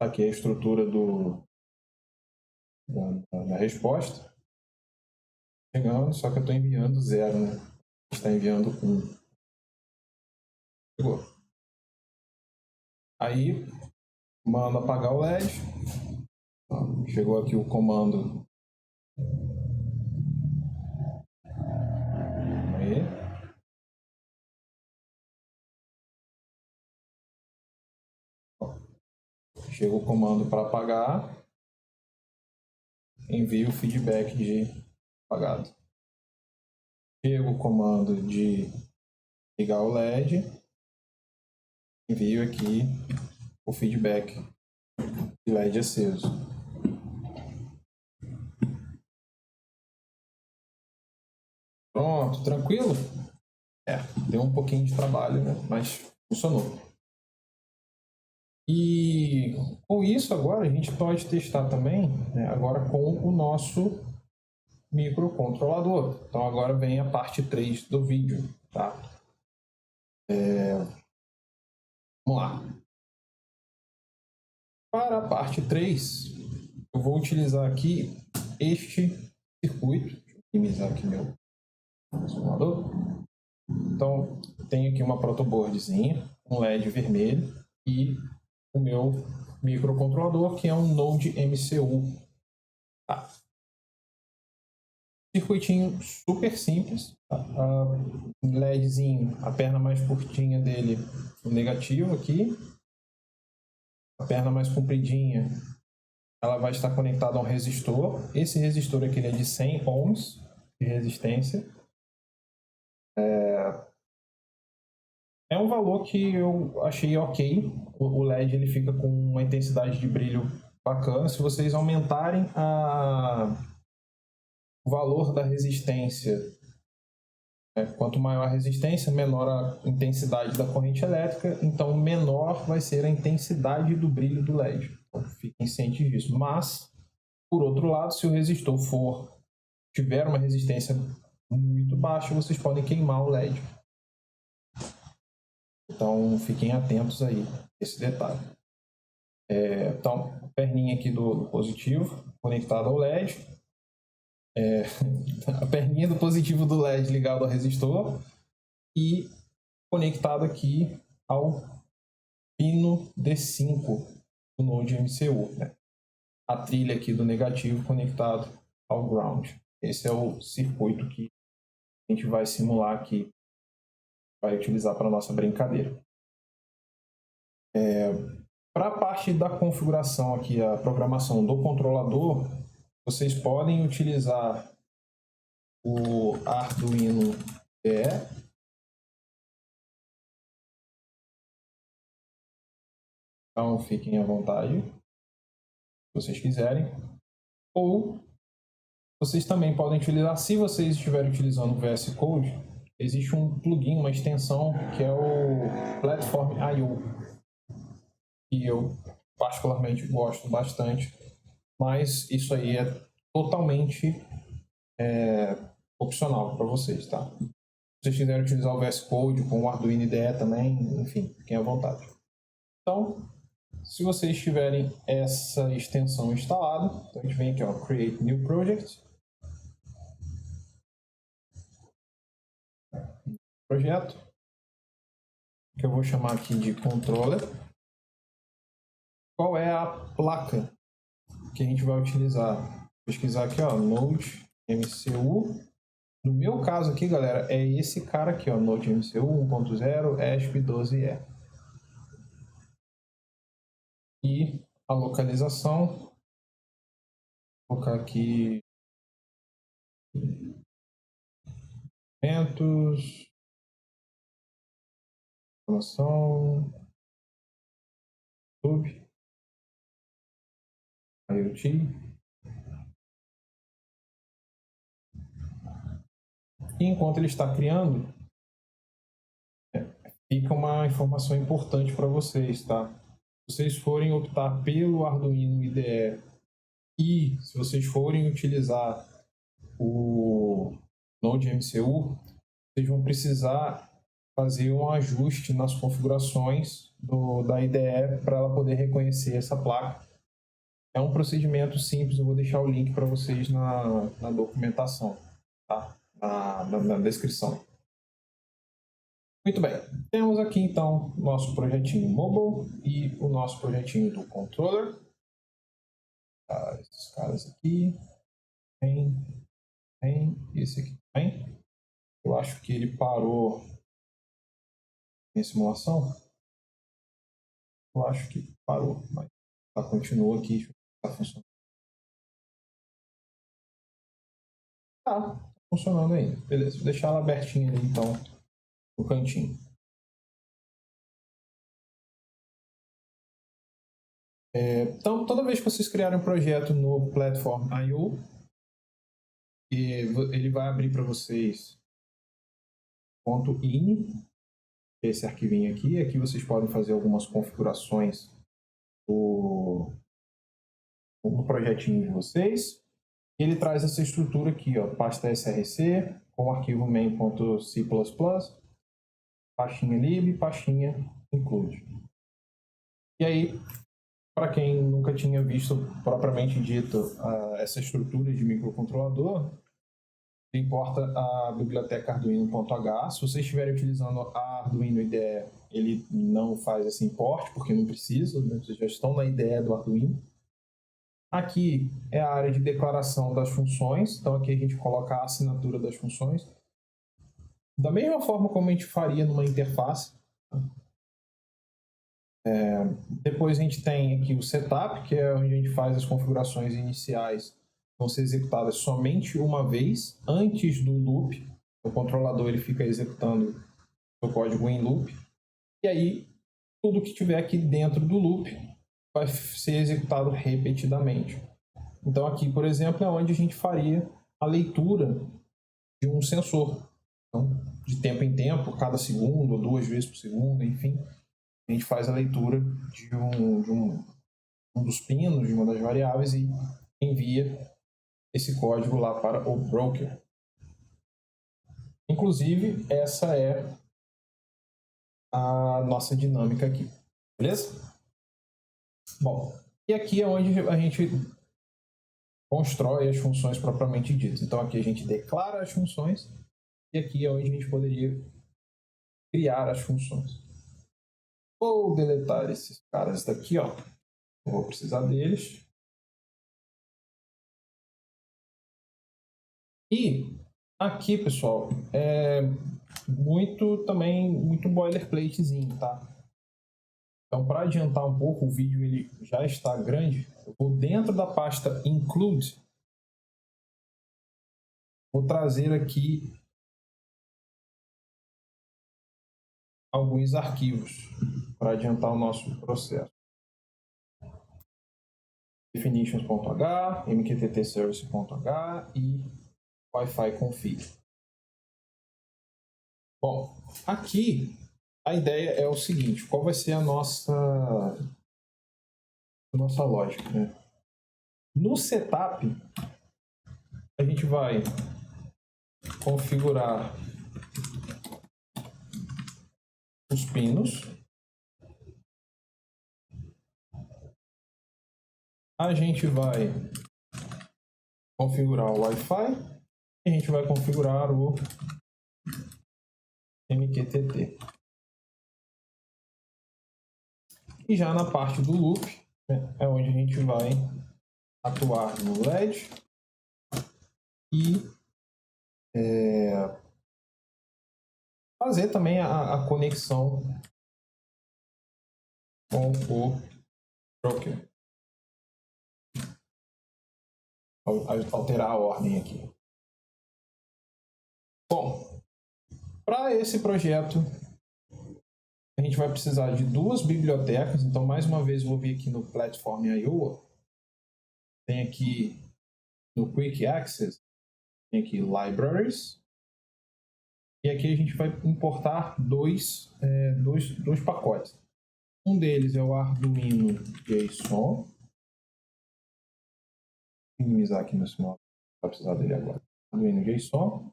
aqui a estrutura da resposta, chegando, só que eu estou enviando 0, né? Está enviando 1. Chegou. Aí, mando apagar o LED. Chegou aqui o comando. Aí. Chega o comando para apagar. Envio o feedback de apagado. Chega o comando de ligar o LED. Envio aqui o feedback de LED aceso. Pronto, tranquilo? Deu um pouquinho de trabalho, né? Mas funcionou. E com isso agora a gente pode testar também, né, agora com o nosso microcontrolador. Então agora vem a parte 3 do vídeo, tá? Vamos lá. Para a parte 3, eu vou utilizar aqui este circuito. Deixa eu otimizar aqui meu simulador. Então, tenho aqui uma protoboardzinha, um LED vermelho e o meu microcontrolador, que é um Node MCU. Tá. Circuitinho super simples. Tá? LEDzinho, a perna mais curtinha dele, o negativo aqui. A perna mais compridinha, ela vai estar conectada a um resistor. Esse resistor aqui é de 100 ohms de resistência. É um valor que eu achei ok. O LED ele fica com uma intensidade de brilho bacana. Se vocês aumentarem o valor da resistência, quanto maior a resistência, menor a intensidade da corrente elétrica, então menor vai ser a intensidade do brilho do LED. Então, fiquem cientes disso. Mas, por outro lado, se o resistor tiver uma resistência muito baixa, vocês podem queimar o LED. Então, fiquem atentos aí a esse detalhe. Então, a perninha aqui do positivo conectada ao LED. A perninha do positivo do LED ligado ao resistor e conectado aqui ao pino D5 do Node MCU. Né? A trilha aqui do negativo conectado ao ground. Esse é o circuito que a gente vai simular aqui, vai utilizar para a nossa brincadeira. Para a parte da configuração aqui, a programação do controlador, vocês podem utilizar o Arduino IDE, Então fiquem à vontade, se vocês quiserem. Ou vocês também podem utilizar, se vocês estiverem utilizando o VS Code, existe um plugin, uma extensão que é o Platform I/O, que eu particularmente gosto bastante, mas isso aí é totalmente opcional para vocês, tá? Se vocês quiserem utilizar o VS Code com o Arduino IDE também, enfim, fiquem à vontade. Então, se vocês tiverem essa extensão instalada, então a gente vem aqui, ó, Create New Project, projeto, que eu vou chamar aqui de controller. Qual é a placa que a gente vai utilizar? Vou pesquisar aqui, ó, Node MCU. No meu caso aqui, galera, é esse cara aqui, ó, Node MCU 1.0 ESP12E. E a localização, vou colocar aqui eventos, informação, YouTube, IoT. E enquanto ele está criando, fica uma informação importante para vocês, tá? Se vocês forem optar pelo Arduino IDE e se vocês forem utilizar o Node MCU, vocês vão precisar fazer um ajuste nas configurações da IDE para ela poder reconhecer essa placa. É um procedimento simples, eu vou deixar o link para vocês na documentação, tá? Na descrição. Muito bem, temos aqui então o nosso projetinho mobile e o nosso projetinho do controller. Tá, esses caras aqui, tem, esse aqui também. Eu acho que ele parou em simulação. Eu acho que parou, mas continua aqui, está funcionando. Tá funcionando ainda, beleza. Vou deixar ela abertinha ali então, no cantinho. Então, toda vez que vocês criarem um projeto no Platform I/O, ele vai abrir para vocês .ini, esse arquivinho aqui. Aqui vocês podem fazer algumas configurações no projetinho de vocês. Ele traz essa estrutura aqui, ó, pasta src, com o arquivo main.c++, pastinha lib, pastinha include. E aí, para quem nunca tinha visto propriamente dito essa estrutura de microcontrolador, importa a biblioteca arduino.h. Se vocês estiverem utilizando a Arduino IDE, ele não faz esse import, porque não precisa, né? Vocês já estão na IDE do Arduino. Aqui é a área de declaração das funções, então aqui a gente coloca a assinatura das funções. Da mesma forma como a gente faria numa interface. Depois a gente tem aqui o setup, que é onde a gente faz as configurações iniciais, vão ser executadas somente uma vez, antes do loop. O controlador ele fica executando o código em loop. E aí, tudo que tiver aqui dentro do loop vai ser executado repetidamente. Então aqui, por exemplo, é onde a gente faria a leitura de um sensor. Então, de tempo em tempo, cada segundo, ou 2 vezes por segundo, enfim, a gente faz a leitura de um dos pinos, de uma das variáveis, e envia esse código lá para o broker. Inclusive, essa é a nossa dinâmica aqui, beleza? Bom, e aqui é onde a gente constrói as funções propriamente ditas. Então aqui a gente declara as funções e aqui é onde a gente poderia criar as funções. Vou deletar esses caras daqui, ó. Não vou precisar deles. E aqui, pessoal, é muito boilerplatezinho, tá? Então, para adiantar um pouco, o vídeo ele já está grande. Eu vou dentro da pasta include, vou trazer aqui alguns arquivos para adiantar o nosso processo. definitions.h, mqtt-service.h e Wi-Fi config. Bom, aqui a ideia é o seguinte: qual vai ser a nossa lógica, né? No setup, a gente vai configurar os pinos. A gente vai configurar o Wi-Fi e a gente vai configurar o MQTT. E já na parte do loop, né, é onde a gente vai atuar no LED e fazer também a conexão com o broker. Alterar a ordem aqui. Bom, para esse projeto, a gente vai precisar de duas bibliotecas. Então, mais uma vez, vou vir aqui no Platform I/O. Tem aqui no Quick Access, tem aqui Libraries. E aqui a gente vai importar dois pacotes. Um deles é o Arduino JSON. Vou minimizar aqui meu sinal, não vai precisar dele agora. Arduino JSON.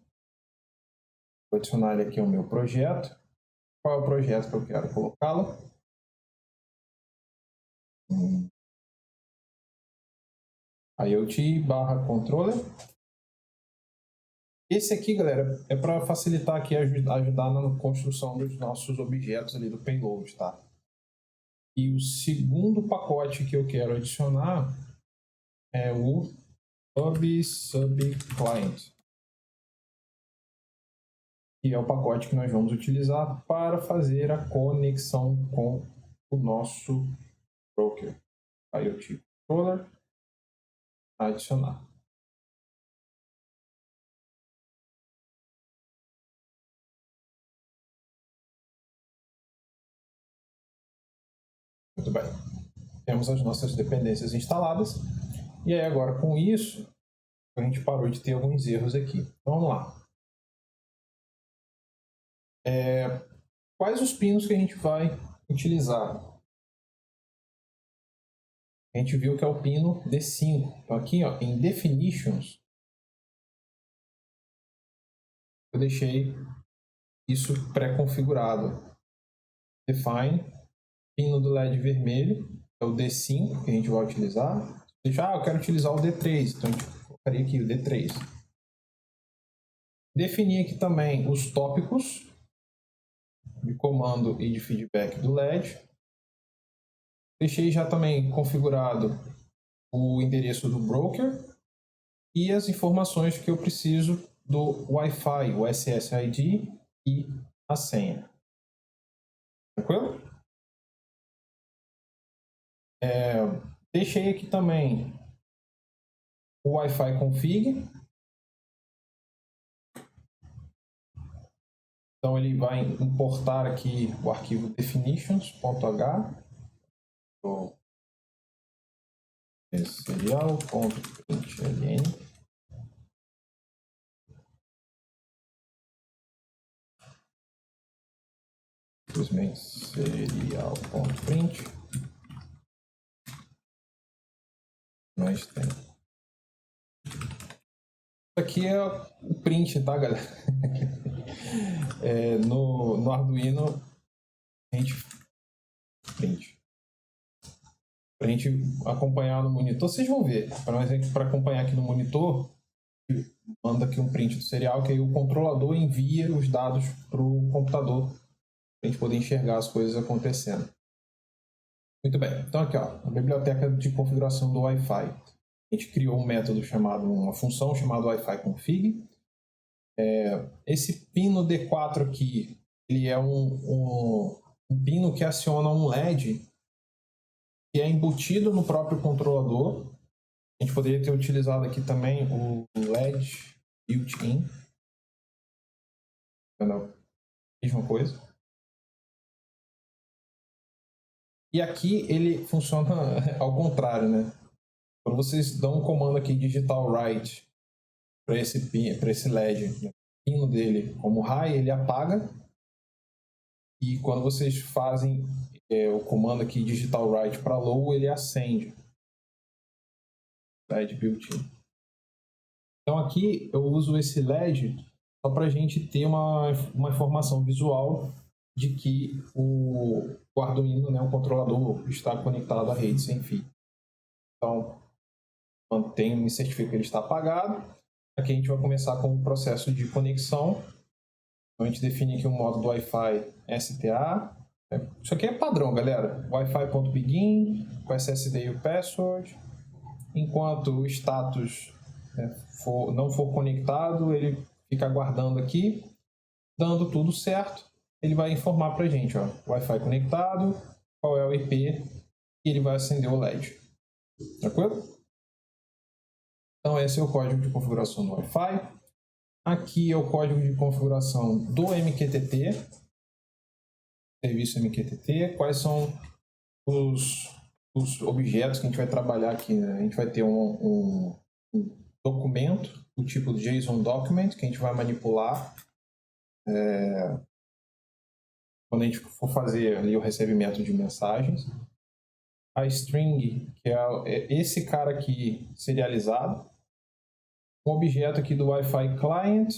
Vou adicionar ele aqui ao meu projeto. Qual é o projeto que eu quero colocá-lo? IoT/controller. Esse aqui, galera, é para facilitar aqui, ajudar na construção dos nossos objetos ali do payload, tá? E o segundo pacote que eu quero adicionar é o subclient, que é o pacote que nós vamos utilizar para fazer a conexão com o nosso broker. IoT controller, adicionar. Muito bem. Temos as nossas dependências instaladas. E aí agora com isso, a gente parou de ter alguns erros aqui. Então vamos lá. Quais os pinos que a gente vai utilizar? A gente viu que é o pino D5. Então aqui, ó, em Definitions, eu deixei isso pré-configurado. Define, pino do LED vermelho, é o D5 que a gente vai utilizar. Eu quero utilizar o D3, então a gente colocaria aqui o D3. Definir aqui também os tópicos de comando e de feedback do LED. Deixei já também configurado o endereço do broker e as informações que eu preciso do Wi-Fi, o SSID e a senha. Tranquilo? Deixei aqui também o Wi-Fi config. Então ele vai importar aqui o arquivo definitions.h serial.println. Simplesmente serial.print. Nós temos. Isso aqui é o print, tá, galera? No Arduino, a gente print. Para a gente acompanhar no monitor, vocês vão ver. Para acompanhar aqui no monitor, manda aqui um print do serial, que aí o controlador envia os dados para o computador, para a gente poder enxergar as coisas acontecendo. Muito bem. Então aqui, ó, a biblioteca de configuração do Wi-Fi. A gente criou um método uma função chamada Wi-Fi config. Esse pino D4 aqui, ele é um pino que aciona um LED que é embutido no próprio controlador. A gente poderia ter utilizado aqui também o LED built-in. Mesma coisa. E aqui ele funciona ao contrário, né? Quando vocês dão um comando aqui, digital write, para esse LED, o pino dele como high, ele apaga. E quando vocês fazem o comando aqui, digital write para low, ele acende. LED built-in. Então aqui eu uso esse LED só para a gente ter uma informação visual de que o Arduino, né, o controlador, está conectado à rede sem fio. Então, mantenho, me certifico que ele está apagado. Aqui a gente vai começar com o processo de conexão. Então, a gente define aqui o modo do Wi-Fi STA. Isso aqui é padrão, galera. Wi-Fi.begin, com SSD e o password. Enquanto o status não for conectado, ele fica aguardando aqui. Dando tudo certo, ele vai informar para a gente, ó, Wi-Fi conectado, qual é o IP, e ele vai acender o LED. Tranquilo? Então esse é o código de configuração do Wi-Fi. Aqui é o código de configuração do MQTT, serviço MQTT. Quais são os objetos que a gente vai trabalhar aqui, né? A gente vai ter um documento do tipo JSON document que a gente vai manipular quando a gente for fazer ali o recebimento de mensagens. A string, que é esse cara aqui serializado. Um objeto aqui do Wi-Fi client.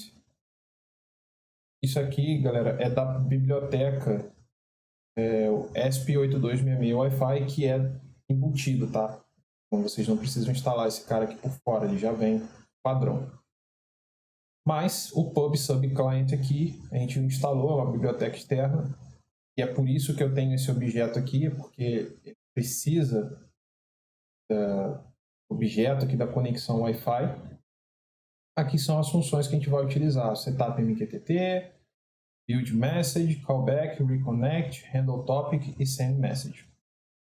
Isso aqui, galera, é da biblioteca o ESP8266 Wi-Fi, que é embutido, tá? Então vocês não precisam instalar esse cara aqui por fora, ele já vem padrão. Mas o pub sub client aqui, a gente instalou, é uma biblioteca externa, e é por isso que eu tenho esse objeto aqui, porque precisa do objeto aqui da conexão Wi-Fi. Aqui são as funções que a gente vai utilizar: setup MQTT, build message, callback, reconnect, handle topic e send message.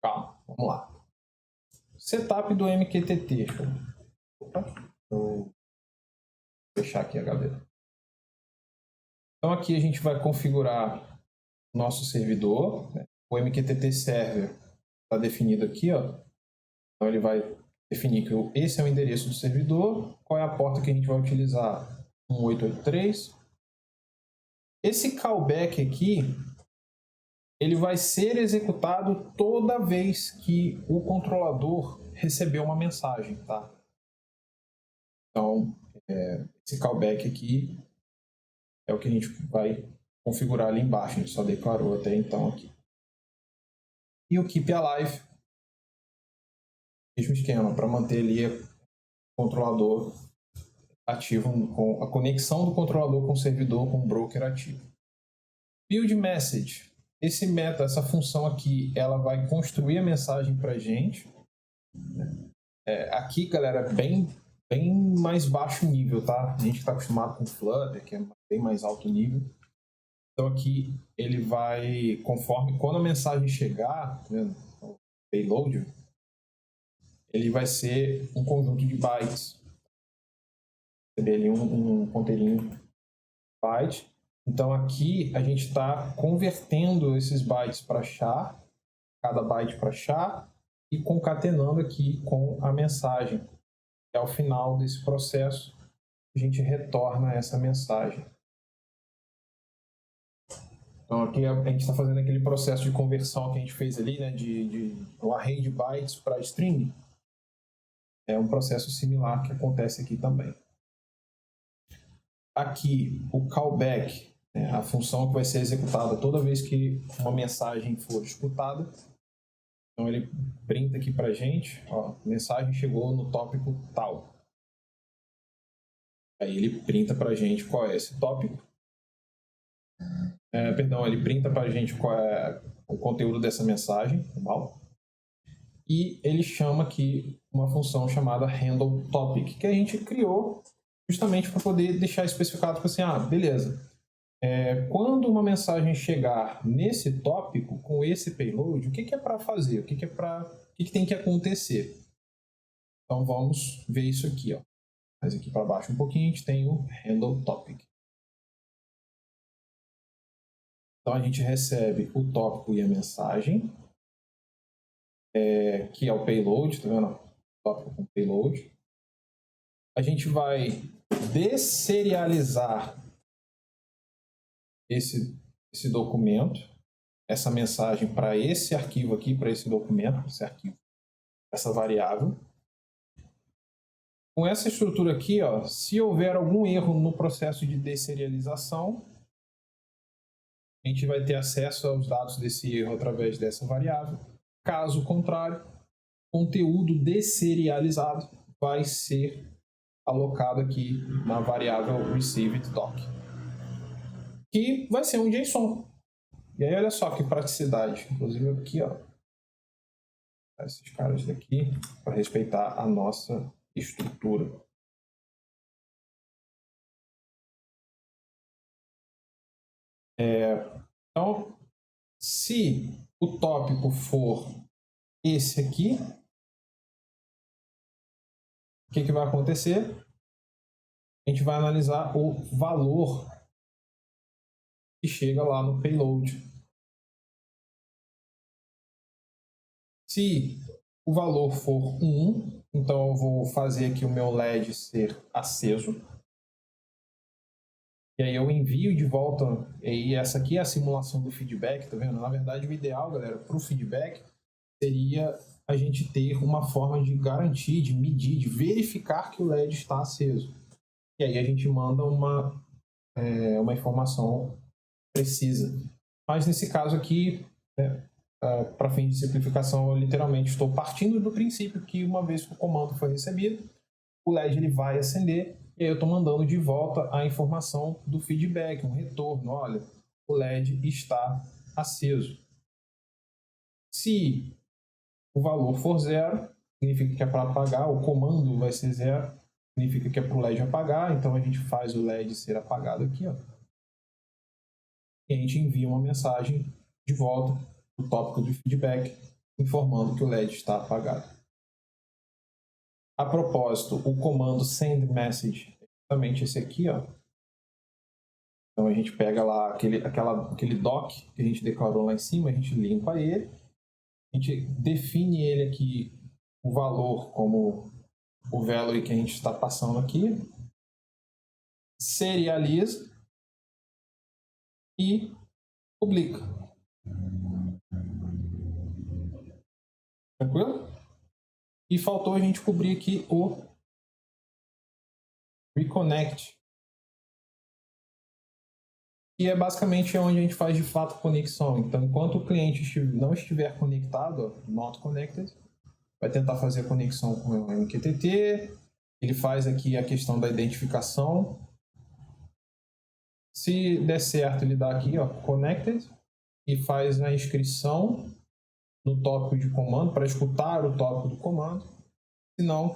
Calma, vamos lá. Setup do MQTT. Vou fechar aqui a gaveta. Então aqui a gente vai configurar o nosso servidor. O MQTT server está definido aqui, ó. Então ele vai definir que esse é o endereço do servidor. Qual é a porta que a gente vai utilizar? 1883. Esse callback aqui, ele vai ser executado toda vez que o controlador receber uma mensagem, tá? Então, esse callback aqui é o que a gente vai configurar ali embaixo. A gente só declarou até então aqui. E o keep alive, mesmo esquema, para manter ali o controlador ativo, com a conexão do controlador com o servidor, com o broker ativo. Build message. Essa função aqui, ela vai construir a mensagem para a gente. Aqui, galera, bem mais baixo nível, tá? A gente está acostumado com Flutter, que é bem mais alto nível. Então aqui ele vai, conforme quando a mensagem chegar, né, o payload, ele vai ser um conjunto de bytes. Receber ali um ponteirinho byte. Então aqui a gente está convertendo esses bytes para char, cada byte para char, e concatenando aqui com a mensagem. E ao final desse processo, a gente retorna essa mensagem. Então aqui a gente está fazendo aquele processo de conversão que a gente fez ali, né, de um array de bytes para string. É um processo similar que acontece aqui também. Aqui o callback, a função que vai ser executada toda vez que uma mensagem for escutada. Então ele printa aqui para a gente, ó, mensagem chegou no tópico tal. Aí ele printa para a gente qual é esse tópico. Ele printa para a gente qual é o conteúdo dessa mensagem, normal. E ele chama aqui uma função chamada handle topic, que a gente criou justamente para poder deixar especificado assim, beleza. Quando uma mensagem chegar nesse tópico, com esse payload, o que é para fazer? O que tem que acontecer? Então vamos ver isso aqui, ó. Mas aqui para baixo um pouquinho a gente tem o handle topic. Então a gente recebe o tópico e a mensagem, que é o payload, tá vendo? tópico com payload. A gente vai desserializar esse documento, essa mensagem para esse arquivo aqui, para esse documento, esse arquivo, essa variável. Com essa estrutura aqui, ó, se houver algum erro no processo de desserialização, a gente vai ter acesso aos dados desse erro através dessa variável. Caso contrário, conteúdo desserializado vai ser alocado aqui na variável received_doc, que vai ser um JSON. E aí olha só que praticidade, inclusive aqui, ó, esses caras daqui para respeitar a nossa estrutura. Então, se o tópico for esse aqui, o que vai acontecer? A gente vai analisar o valor que chega lá no payload. Se o valor for 1, então eu vou fazer aqui o meu LED ser aceso. E aí eu envio de volta, e essa aqui é a simulação do feedback, tá vendo? Na verdade, o ideal, galera, para o feedback seria a gente ter uma forma de garantir, de medir, de verificar que o LED está aceso. E aí a gente manda uma informação precisa. Mas nesse caso aqui, para fim de simplificação, eu literalmente estou partindo do princípio que uma vez que o comando foi recebido, o LED ele vai acender e aí eu estou mandando de volta a informação do feedback, um retorno. Olha, o LED está aceso. Se o valor for 0, significa que é para apagar, o comando vai ser 0, significa que é para o LED apagar, então a gente faz o LED ser apagado aqui, ó. E a gente envia uma mensagem de volta do tópico de feedback, informando que o LED está apagado. A propósito, o comando send_message é justamente esse aqui, ó. Então a gente pega lá aquele doc que a gente declarou lá em cima, a gente limpa ele, a gente define ele aqui, o valor como o value que a gente está passando aqui, serializa e publica. Tranquilo? E faltou a gente cobrir aqui o reconnect, que é basicamente onde a gente faz de fato conexão. Então, enquanto o cliente não estiver conectado, not connected, vai tentar fazer a conexão com o MQTT, ele faz aqui a questão da identificação. Se der certo, ele dá aqui, ó, connected, e faz a inscrição no tópico de comando, para escutar o tópico do comando. Se não,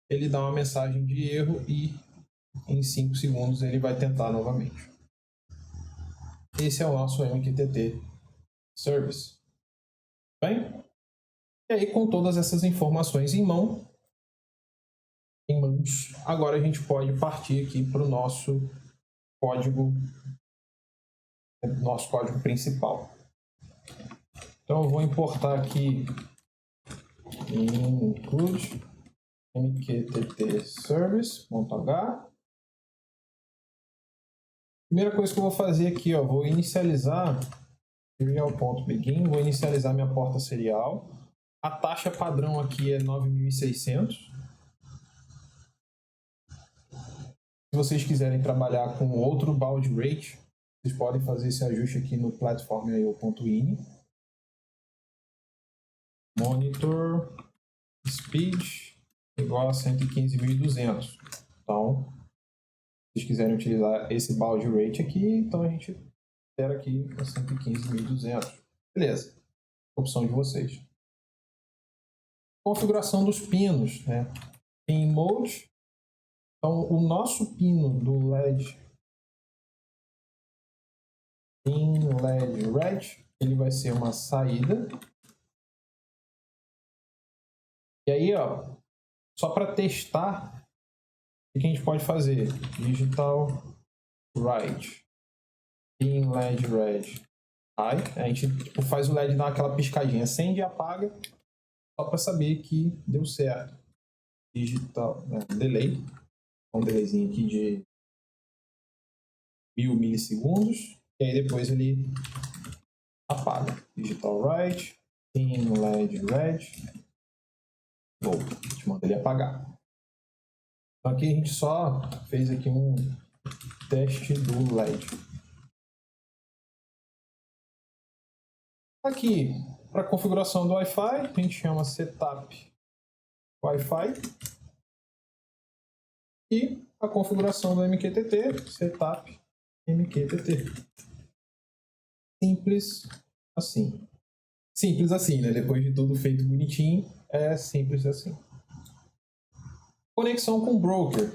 ele dá uma mensagem de erro e em 5 segundos ele vai tentar novamente. Esse é o nosso MQTT Service. Bem? E aí, com todas essas informações em mãos, agora a gente pode partir aqui para o nosso código principal. Então eu vou importar aqui include mqtt service.h. Primeira coisa que eu vou fazer aqui, ó, vou inicializar serial.begin, vou inicializar minha porta serial. A taxa padrão aqui é 9.600. Se vocês quiserem trabalhar com outro baud rate, vocês podem fazer esse ajuste aqui no platform.io.ini. Monitor speed igual a 115.200. Então, se vocês quiserem utilizar esse baud rate aqui, então a gente altera aqui para 115.200. Beleza. Opção de vocês. Configuração dos pinos, né? Pin mode. Então, o nosso pino do LED, pin LED red, ele vai ser uma saída. E aí, ó, só para testar, o que a gente pode fazer? Digital write, pin LED red. Aí, a gente faz o LED dar aquela piscadinha, acende e apaga, só para saber que deu certo. digital, delay, um delayzinho aqui de 1000 milissegundos, e aí depois ele apaga. Digital write, in LED red, a gente manda ele apagar. Então aqui a gente só fez aqui um teste do LED. Aqui, para configuração do Wi-Fi, a gente chama setup Wi-Fi. E a configuração do MQTT, setup MQTT. Simples assim. Simples assim, né? Depois de tudo feito bonitinho, é simples assim. Conexão com broker.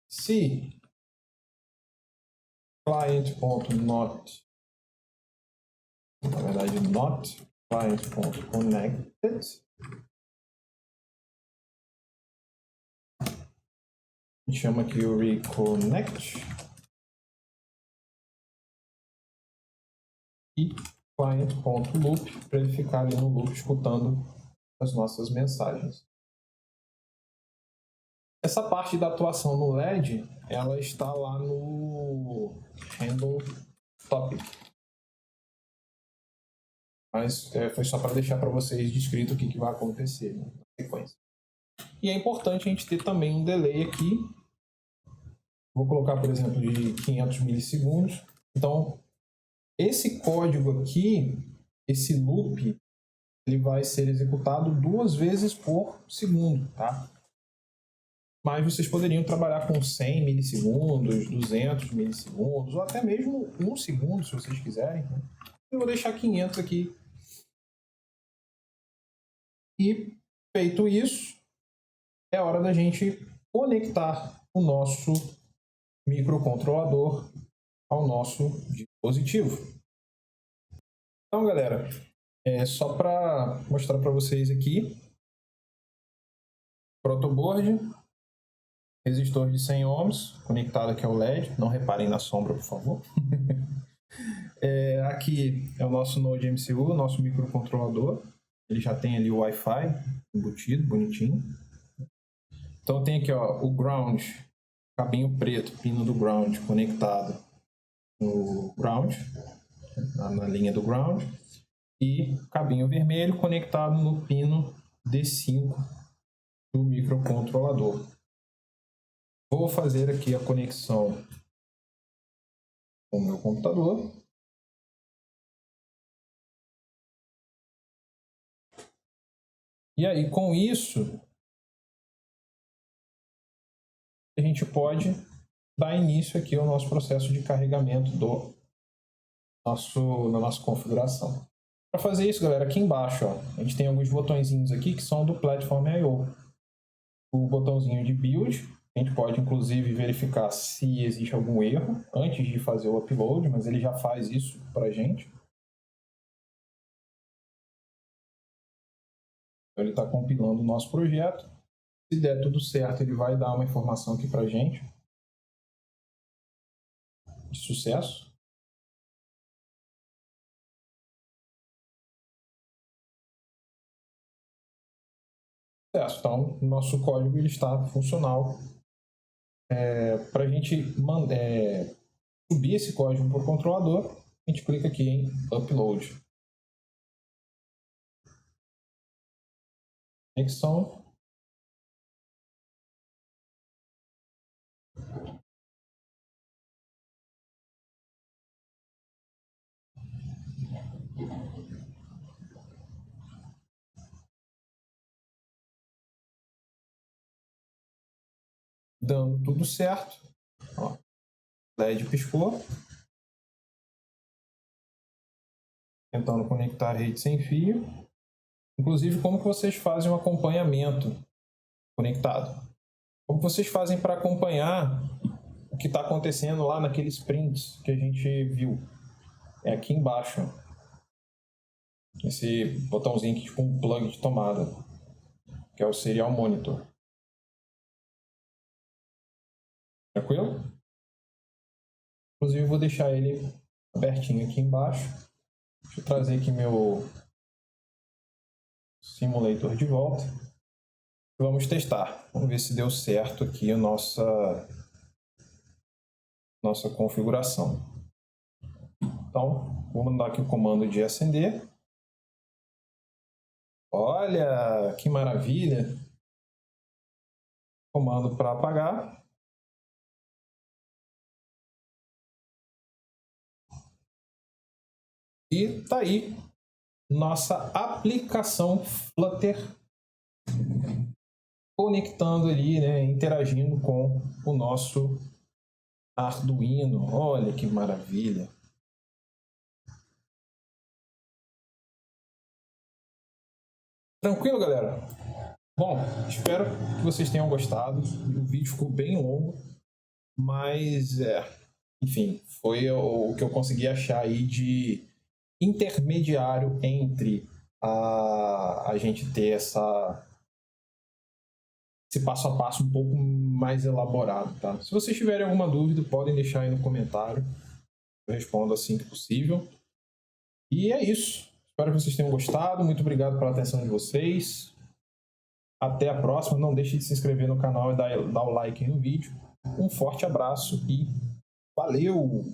Se client.not, na verdade, not client.connected, a gente chama aqui o reconnect e client.loop para ele ficar ali no loop escutando as nossas mensagens. Essa parte da atuação no LED, ela está lá no handle topic. Mas foi só para deixar para vocês descrito o que vai acontecer, né, na sequência. E é importante a gente ter também um delay aqui. Vou colocar, por exemplo, de 500 milissegundos. Então, esse código aqui, esse loop, ele vai ser executado 2 vezes por segundo, tá? Mas vocês poderiam trabalhar com 100 milissegundos, 200 milissegundos, ou até mesmo 1 segundo, se vocês quiserem. Eu vou deixar 500 aqui. E, feito isso, é hora da gente conectar o nosso microcontrolador ao nosso dispositivo. Então, galera, só para mostrar para vocês aqui, protoboard, resistor de 100 ohms, conectado aqui ao LED, não reparem na sombra, por favor. Aqui é o nosso Node MCU, nosso microcontrolador, ele já tem ali o Wi-Fi embutido, bonitinho. Então tem aqui, ó, o ground, cabinho preto, pino do ground conectado no ground, na linha do ground, e cabinho vermelho conectado no pino D5 do microcontrolador. Vou fazer aqui a conexão com o meu computador. E aí, com isso, a gente pode dar início aqui ao nosso processo de carregamento da nossa configuração. Para fazer isso, galera, aqui embaixo, ó, a gente tem alguns botõezinhos aqui que são do Platform I/O. O botãozinho de Build, a gente pode inclusive verificar se existe algum erro antes de fazer o upload, mas ele já faz isso para a gente. Ele está compilando o nosso projeto. Se der tudo certo, ele vai dar uma informação aqui para a gente de sucesso. Então, o nosso código ele está funcional. Para a gente subir esse código para o controlador, a gente clica aqui em Upload. Conexão. Dando tudo certo. Ó, LED piscou. Tentando conectar a rede sem fio. Inclusive, como que vocês fazem um acompanhamento conectado? Como vocês fazem para acompanhar o que está acontecendo lá naqueles prints que a gente viu? É aqui embaixo. Esse botãozinho aqui, tipo um plug de tomada, que é o Serial Monitor. Tranquilo? Inclusive, vou deixar ele abertinho aqui embaixo. Deixa eu trazer aqui meu simulator de volta. Vamos testar. Vamos ver se deu certo aqui a nossa configuração. Então, vou mandar aqui o comando de acender. Olha, que maravilha! Comando para apagar. E tá aí nossa aplicação Flutter conectando ali, né, interagindo com o nosso Arduino. Olha que maravilha! Tranquilo, galera? Bom, espero que vocês tenham gostado. O vídeo ficou bem longo, mas enfim, foi o que eu consegui achar aí de intermediário entre a gente ter esse passo a passo um pouco mais elaborado, tá? Se vocês tiverem alguma dúvida, podem deixar aí no comentário. Eu respondo assim que possível. E é isso. Espero que vocês tenham gostado. Muito obrigado pela atenção de vocês. Até a próxima. Não deixe de se inscrever no canal e dar o like no vídeo. Um forte abraço e valeu!